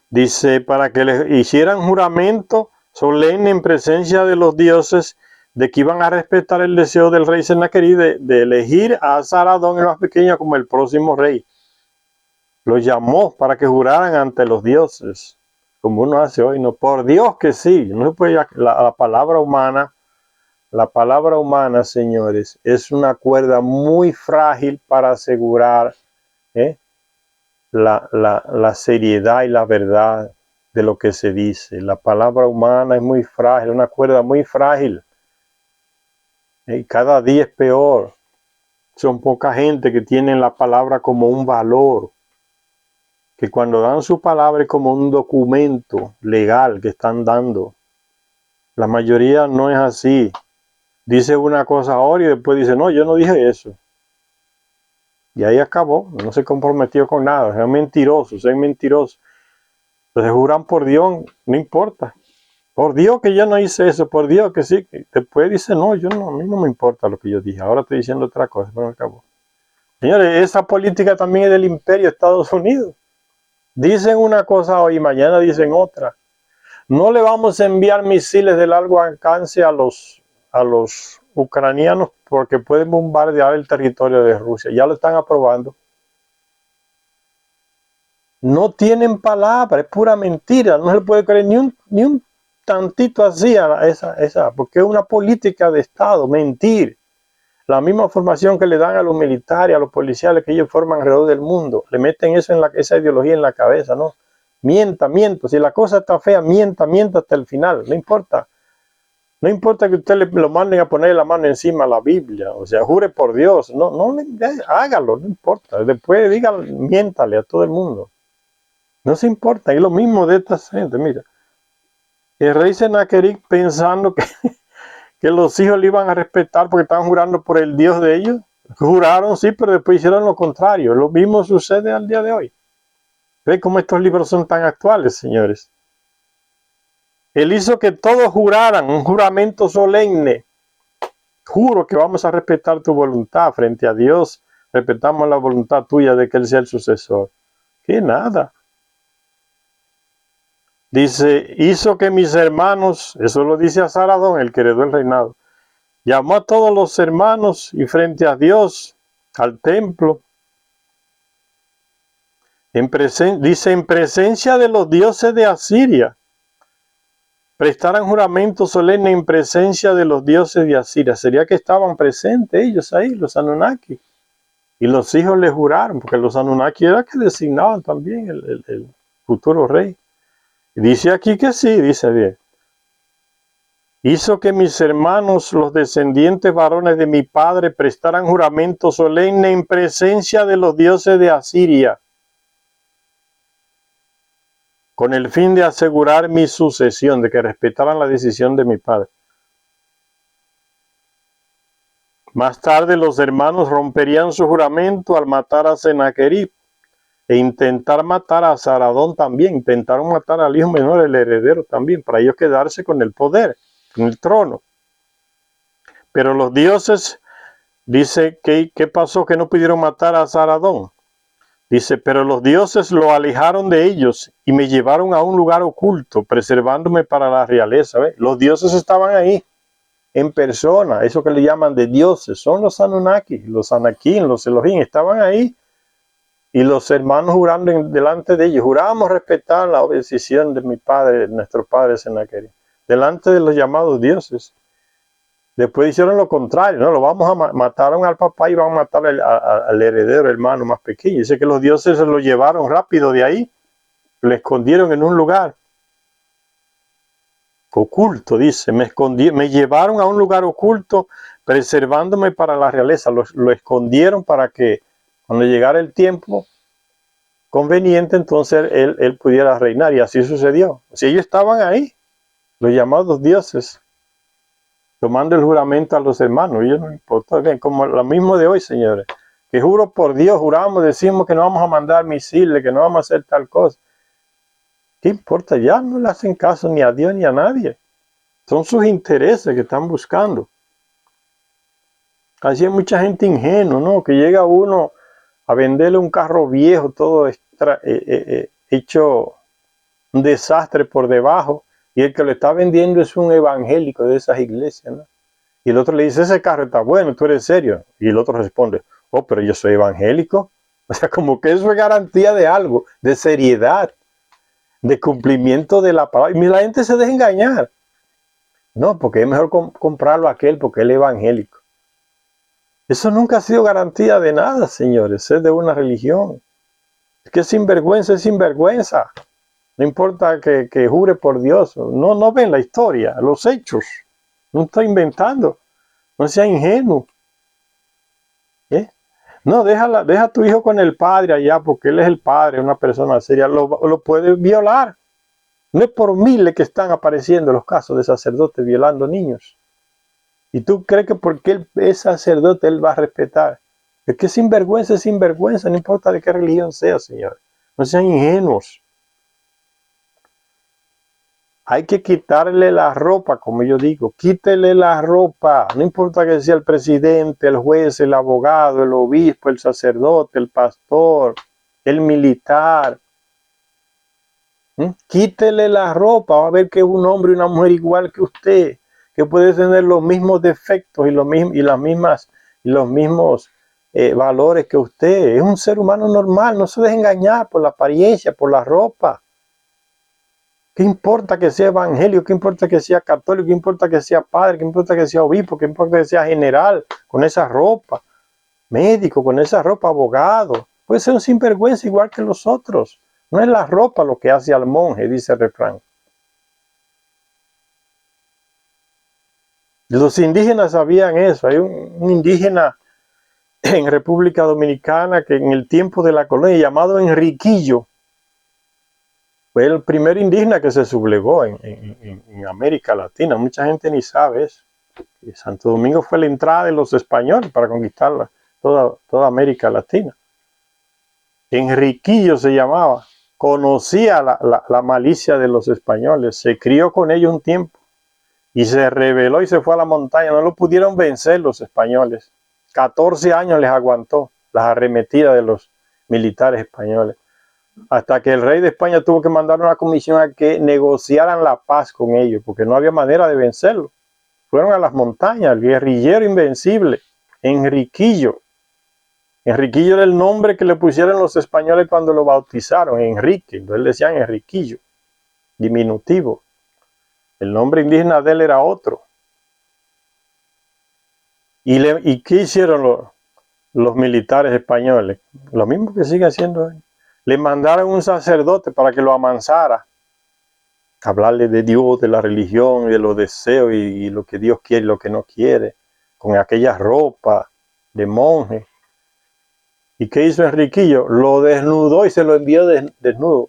Dice, para que les hicieran juramento solemne en presencia de los dioses, de que iban a respetar el deseo del rey Senaquerí de elegir a Asaradón el más pequeño como el próximo rey. Los llamó para que juraran ante los dioses, como uno hace hoy, no, por Dios que sí, no se puede, la palabra humana La palabra humana, señores, es una cuerda muy frágil para asegurar la seriedad y la verdad de lo que se dice. La palabra humana es muy frágil, una cuerda muy frágil. Y cada día es peor. Son poca gente que tienen la palabra como un valor, que cuando dan su palabra es como un documento legal que están dando. La mayoría no es así. Dice una cosa ahora y después dice, no, yo no dije eso. Y ahí acabó, no se comprometió con nada, es mentiroso, es mentiroso. Entonces juran por Dios, no importa. Por Dios que yo no hice eso, por Dios que sí. Después dice, no, a mí no me importa lo que yo dije, ahora estoy diciendo otra cosa, pero acabó. Señores, esa política también es del imperio de Estados Unidos. Dicen una cosa hoy y mañana dicen otra. No le vamos a enviar misiles de largo alcance a los ucranianos porque pueden bombardear el territorio de Rusia. Ya lo están aprobando. No tienen palabra, es pura mentira. No se le puede creer ni un tantito así a esa, porque es una política de Estado, mentir. La misma formación que le dan a los militares, a los policiales que ellos forman alrededor del mundo. Le meten eso esa ideología en la cabeza, ¿no? Mienta. Si la cosa está fea, mienta hasta el final. No importa. No importa que usted lo manden a poner la mano encima a la Biblia. O sea, jure por Dios. No, hágalo, no importa. Después miéntale a todo el mundo. No se importa. Es lo mismo de esta gente, mira. El rey Sennacherib pensando que los hijos le iban a respetar porque estaban jurando por el Dios de ellos. Juraron, sí, pero después hicieron lo contrario. Lo mismo sucede al día de hoy. ¿Ve cómo estos libros son tan actuales, señores? Él hizo que todos juraran un juramento solemne. Juro que vamos a respetar tu voluntad frente a Dios. Respetamos la voluntad tuya de que Él sea el sucesor. Que nada. Dice, hizo que mis hermanos, eso lo dice a Saradón, el que heredó el reinado, llamó a todos los hermanos y frente a Dios, al templo, dice, en presencia de los dioses de Asiria, prestaran juramento solemne en presencia de los dioses de Asiria. Sería que estaban presentes ellos ahí, los Anunnaki. Y los hijos le juraron, porque los Anunnaki era que designaban también el futuro rey. Y dice aquí que sí, dice bien. Hizo que mis hermanos, los descendientes varones de mi padre, prestaran juramento solemne en presencia de los dioses de Asiria, con el fin de asegurar mi sucesión, de que respetaran la decisión de mi padre. Más tarde los hermanos romperían su juramento al matar a Sennacherib e intentar matar a Saradón también. Intentaron matar al hijo menor, el heredero también, para ellos quedarse con el poder, con el trono. Pero los dioses, dice, ¿qué pasó? Que no pudieron matar a Saradón. Dice, pero los dioses lo alejaron de ellos y me llevaron a un lugar oculto, preservándome para la realeza. ¿Ve? Los dioses estaban ahí, en persona, eso que le llaman de dioses. Son los Anunnaki, los Anakim, los Elohim, estaban ahí. Y los hermanos jurando delante de ellos. Jurábamos respetar la decisión de mi padre, nuestro padre Sennacherib, delante de los llamados dioses. Después hicieron lo contrario, ¿no? Lo vamos a mataron al papá y van a matar al heredero, hermano más pequeño. Dice que los dioses se lo llevaron rápido de ahí, lo escondieron en un lugar oculto, dice, me llevaron a un lugar oculto, preservándome para la realeza. Lo escondieron para que cuando llegara el tiempo conveniente, entonces él pudiera reinar, y así sucedió. Si ellos estaban ahí, los llamados dioses, tomando el juramento a los hermanos, ellos no importó. Bien, como lo mismo de hoy, señores, que juro por Dios, juramos, decimos que no vamos a mandar misiles, que no vamos a hacer tal cosa. ¿Qué importa? Ya no le hacen caso ni a Dios ni a nadie. Son sus intereses que están buscando. Así hay mucha gente ingenua, ¿no? Que llega uno a venderle un carro viejo, todo hecho un desastre por debajo, y el que lo está vendiendo es un evangélico de esas iglesias, ¿no? Y el otro le dice, ese carro está bueno, tú eres serio. Y el otro responde, oh, pero yo soy evangélico. O sea, como que eso es garantía de algo, de seriedad, de cumplimiento de la palabra. Y la gente se deja engañar. No, porque es mejor comprarlo a aquel porque él es evangélico. Eso nunca ha sido garantía de nada, señores, es de una religión. Es que sinvergüenza es sinvergüenza. No importa que jure por Dios. No ven la historia, los hechos. No está inventando. No sea ingenuo. ¿Eh? No, deja a tu hijo con el padre allá, porque él es el padre, una persona seria. Lo puede violar. No es por miles que están apareciendo los casos de sacerdotes violando niños. ¿Y tú crees que porque él es sacerdote, él va a respetar? Es que sinvergüenza es sinvergüenza, no importa de qué religión sea, señor. No sean ingenuos. Hay que quitarle la ropa, como yo digo, quítele la ropa. No importa que sea el presidente, el juez, el abogado, el obispo, el sacerdote, el pastor, el militar. Quítele la ropa, va a ver que es un hombre y una mujer igual que usted, que puede tener los mismos defectos y los mismos valores que usted. Es un ser humano normal, no se deje engañar por la apariencia, por la ropa. ¿Qué importa que sea evangélico? ¿Qué importa que sea católico? ¿Qué importa que sea padre? ¿Qué importa que sea obispo? ¿Qué importa que sea general con esa ropa? Médico con esa ropa, abogado. Puede ser un sinvergüenza igual que los otros. No es la ropa lo que hace al monje, dice el refrán. Los indígenas sabían eso. Hay un indígena en República Dominicana que en el tiempo de la colonia, llamado Enriquillo, fue el primer indígena que se sublevó en América Latina. Mucha gente ni sabe eso. Y Santo Domingo fue la entrada de los españoles para conquistar toda América Latina. Enriquillo se llamaba. Conocía la malicia de los españoles. Se crió con ellos un tiempo. Y se rebeló y se fue a la montaña. No lo pudieron vencer los españoles. 14 años les aguantó las arremetidas de los militares españoles. Hasta que el rey de España tuvo que mandar una comisión a que negociaran la paz con ellos, porque no había manera de vencerlo. Fueron a las montañas, el guerrillero invencible, Enriquillo. Enriquillo era el nombre que le pusieron los españoles cuando lo bautizaron, Enrique. Entonces le decían Enriquillo, diminutivo. El nombre indígena de él era otro. ¿Y qué hicieron los militares españoles? Lo mismo que sigue haciendo hoy. Le mandaron un sacerdote para que lo amansara, hablarle de Dios, de la religión, de los deseos y lo que Dios quiere y lo que no quiere, con aquella ropa de monje. ¿Y qué hizo Enriquillo? Lo desnudó y se lo envió desnudo,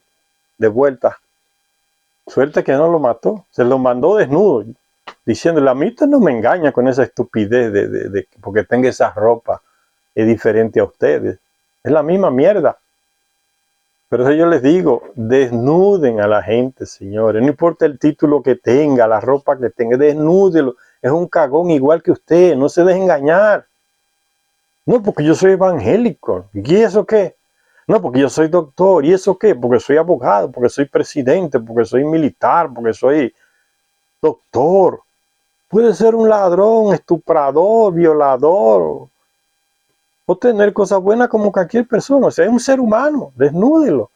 de vuelta. Suerte que no lo mató, se lo mandó desnudo, diciéndole, a mí usted no me engaña con esa estupidez de porque tenga esa ropa, es diferente a ustedes. Es la misma mierda. Pero eso yo les digo, desnuden a la gente, señores. No importa el título que tenga, la ropa que tenga, desnúdelo. Es un cagón igual que usted, no se deje engañar. No, porque yo soy evangélico. ¿Y eso qué? No, porque yo soy doctor. ¿Y eso qué? Porque soy abogado, porque soy presidente, porque soy militar, porque soy doctor. Puede ser un ladrón, estuprador, violador, o tener cosas buenas como cualquier persona. O sea, es un ser humano, desnúdelo.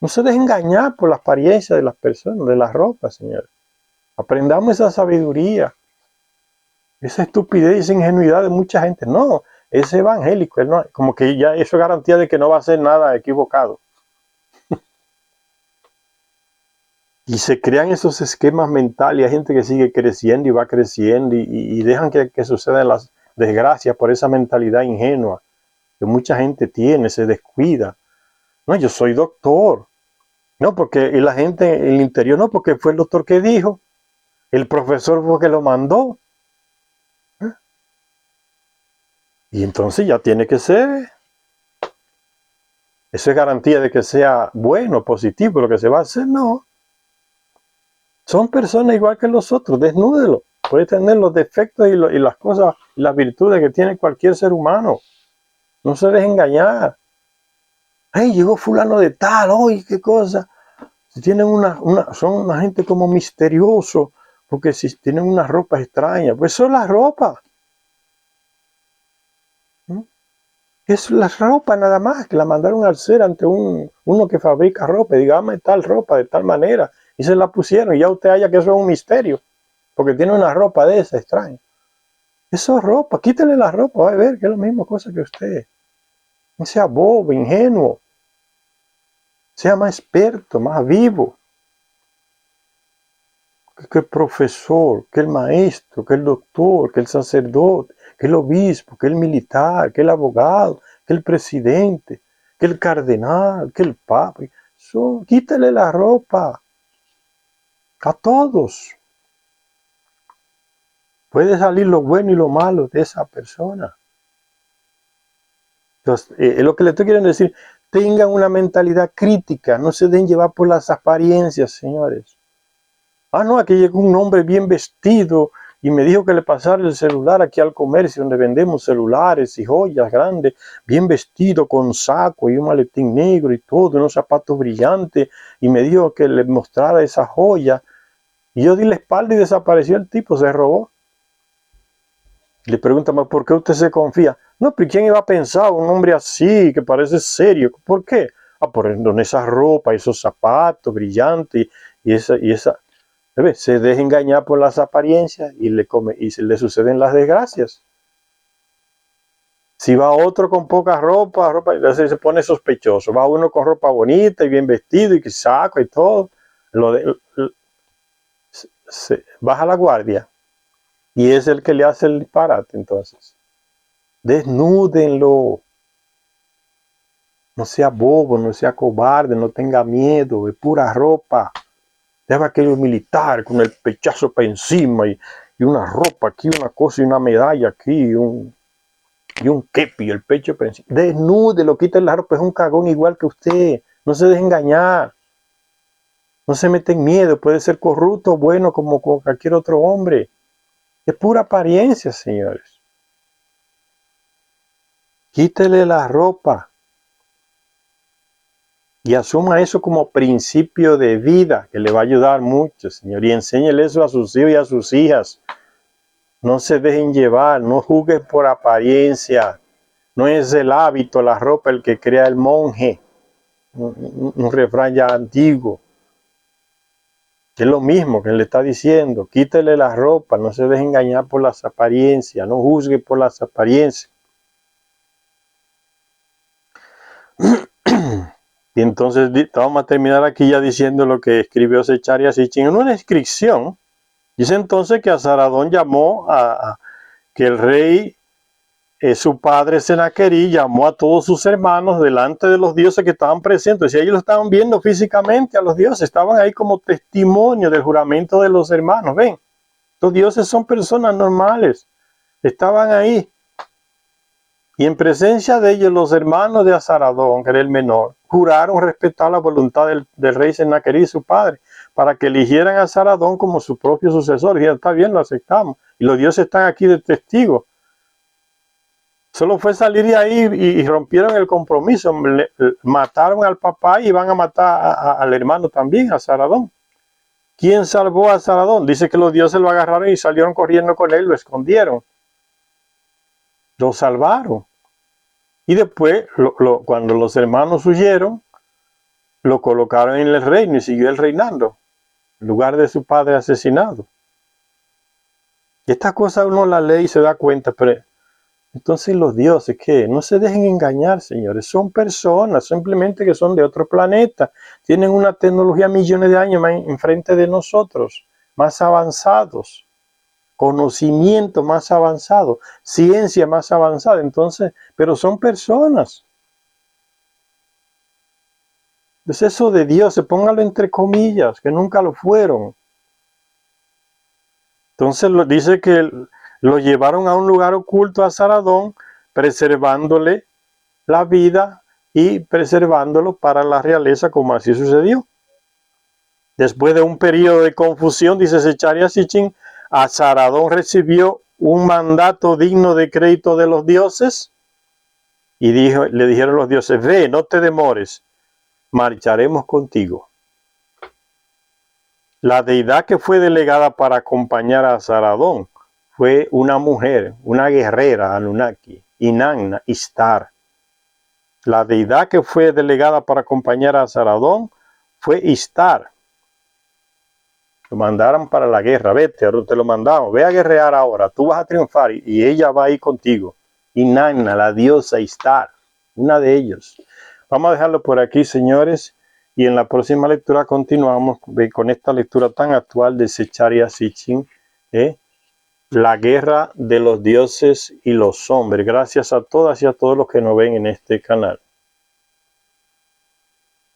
No se deje engañar por la apariencia de las personas, de las ropas, señores. Aprendamos esa sabiduría, esa estupidez y esa ingenuidad de mucha gente. No, es evangélico, él no, como que ya eso es garantía de que no va a hacer nada equivocado. Y se crean esos esquemas mentales, hay gente que sigue creciendo y va creciendo y dejan que sucedan las desgracias por esa mentalidad ingenua que mucha gente tiene, se descuida. No, yo soy doctor. No, porque la gente en el interior, no, porque fue el doctor que dijo, el profesor fue que lo mandó. Y entonces ya tiene que ser. Eso es garantía de que sea bueno, positivo, lo que se va a hacer, no. Son personas igual que los otros, desnúdelo. Puede tener los defectos y las cosas, y las virtudes que tiene cualquier ser humano. No se deje engañar. Hey, llegó fulano de tal, oye, qué cosa. Si tienen son una gente como misterioso, porque si tienen una ropa extraña, pues eso es la ropa. Es la ropa nada más, que la mandaron a hacer ante uno que fabrica ropa, digamos tal ropa de tal manera, y se la pusieron, y ya usted haya que eso es un misterio. porque tiene una ropa de esa extraña. Eso es ropa, quítale la ropa, va a ver que es la misma cosa que usted. No sea bobo, ingenuo. Sea más experto, más vivo. Que el profesor, que el maestro, que el doctor, que el sacerdote, que el obispo, que el militar, que el abogado, que el presidente, que el cardenal, que el papa. Quítale la ropa a todos. Puede salir lo bueno y lo malo de esa persona. Entonces, es lo que le estoy queriendo decir. Tengan una mentalidad crítica, no se den llevar por las apariencias, señores. No, aquí llegó un hombre bien vestido y me dijo que le pasara el celular aquí al comercio donde vendemos celulares y joyas grandes, bien vestido con saco y un maletín negro y todo, unos zapatos brillantes, y me dijo que le mostrara esa joya. Y yo di la espalda y desapareció el tipo, se robó. Le pregunta, ¿por qué usted se confía? No, pero ¿quién iba a pensar un hombre así, que parece serio? ¿Por qué? Por esa ropa, esos zapatos brillantes y esa. Se deja engañar por las apariencias y se le suceden las desgracias. Si va otro con poca ropa, entonces se pone sospechoso. Va uno con ropa bonita y bien vestido y que saco y todo. Baja la guardia. Y es el que le hace el disparate, entonces. Desnúdenlo. No sea bobo, no sea cobarde, no tenga miedo, es pura ropa. Deja aquello militar con el pechazo para encima y una ropa aquí, una cosa y una medalla aquí y un kepi, el pecho para encima. Desnúdelo, quítale la ropa, es un cagón igual que usted. No se deje engañar. No se mete en miedo, puede ser corrupto o bueno como cualquier otro hombre. Es pura apariencia, señores. Quítele la ropa. Y asuma eso como principio de vida, que le va a ayudar mucho, Señor. Y enséñele eso a sus hijos y a sus hijas. No se dejen llevar, no juzguen por apariencia. No es el hábito, la ropa, el que crea el monje. Un refrán ya antiguo. Es lo mismo que le está diciendo. Quítele la ropa, no se deje engañar por las apariencias. No juzgue por las apariencias. Y entonces vamos a terminar aquí ya diciendo lo que escribió Zecharia Sitchin en una inscripción. Dice entonces que Azaradón llamó que el rey, su padre Senaquerí, llamó a todos sus hermanos delante de los dioses que estaban presentes. Y ellos lo estaban viendo físicamente a los dioses, estaban ahí como testimonio del juramento de los hermanos. Ven, los dioses son personas normales, estaban ahí. Y en presencia de ellos, los hermanos de Azaradón, que era el menor, juraron respetar la voluntad del rey Senaquerí, su padre, para que eligieran a Azaradón como su propio sucesor. Y está bien, lo aceptamos. Y los dioses están aquí de testigos. Solo fue salir de ahí y rompieron el compromiso. Mataron al papá y van a matar al hermano también, a Azaradón. ¿Quién salvó a Azaradón? Dice que los dioses lo agarraron y salieron corriendo con él, lo escondieron. Lo salvaron. Y después, cuando los hermanos huyeron, lo colocaron en el reino y siguió él reinando, en lugar de su padre asesinado. Y estas cosas uno la lee y se da cuenta, pero entonces los dioses, ¿qué? No se dejen engañar, señores, son personas, simplemente que son de otro planeta, tienen una tecnología millones de años más enfrente de nosotros, más avanzados. Conocimiento más avanzado, ciencia más avanzada, entonces, pero son personas. Entonces eso de Dios, póngalo entre comillas, que nunca lo fueron. Entonces dice que lo llevaron a un lugar oculto a Azaradón, preservándole la vida y preservándolo para la realeza, como así sucedió. Después de un periodo de confusión, dice Zecharia Sitchin, Azaradón recibió un mandato digno de crédito de los dioses y le dijeron los dioses, ve, no te demores, marcharemos contigo. La deidad que fue delegada para acompañar a Azaradón fue una mujer, una guerrera Anunnaki, Inanna, Ishtar. La deidad que fue delegada para acompañar a Azaradón fue Ishtar. lo mandaran para la guerra, vete, ahora te lo mandamos, ve a guerrear ahora, tú vas a triunfar y ella va a ir contigo. Inanna, la diosa Ishtar, una de ellos. Vamos a dejarlo por aquí, señores, y en la próxima lectura continuamos con esta lectura tan actual de Secharia Sitchin, la guerra de los dioses y los hombres. Gracias a todas y a todos los que nos ven en este canal.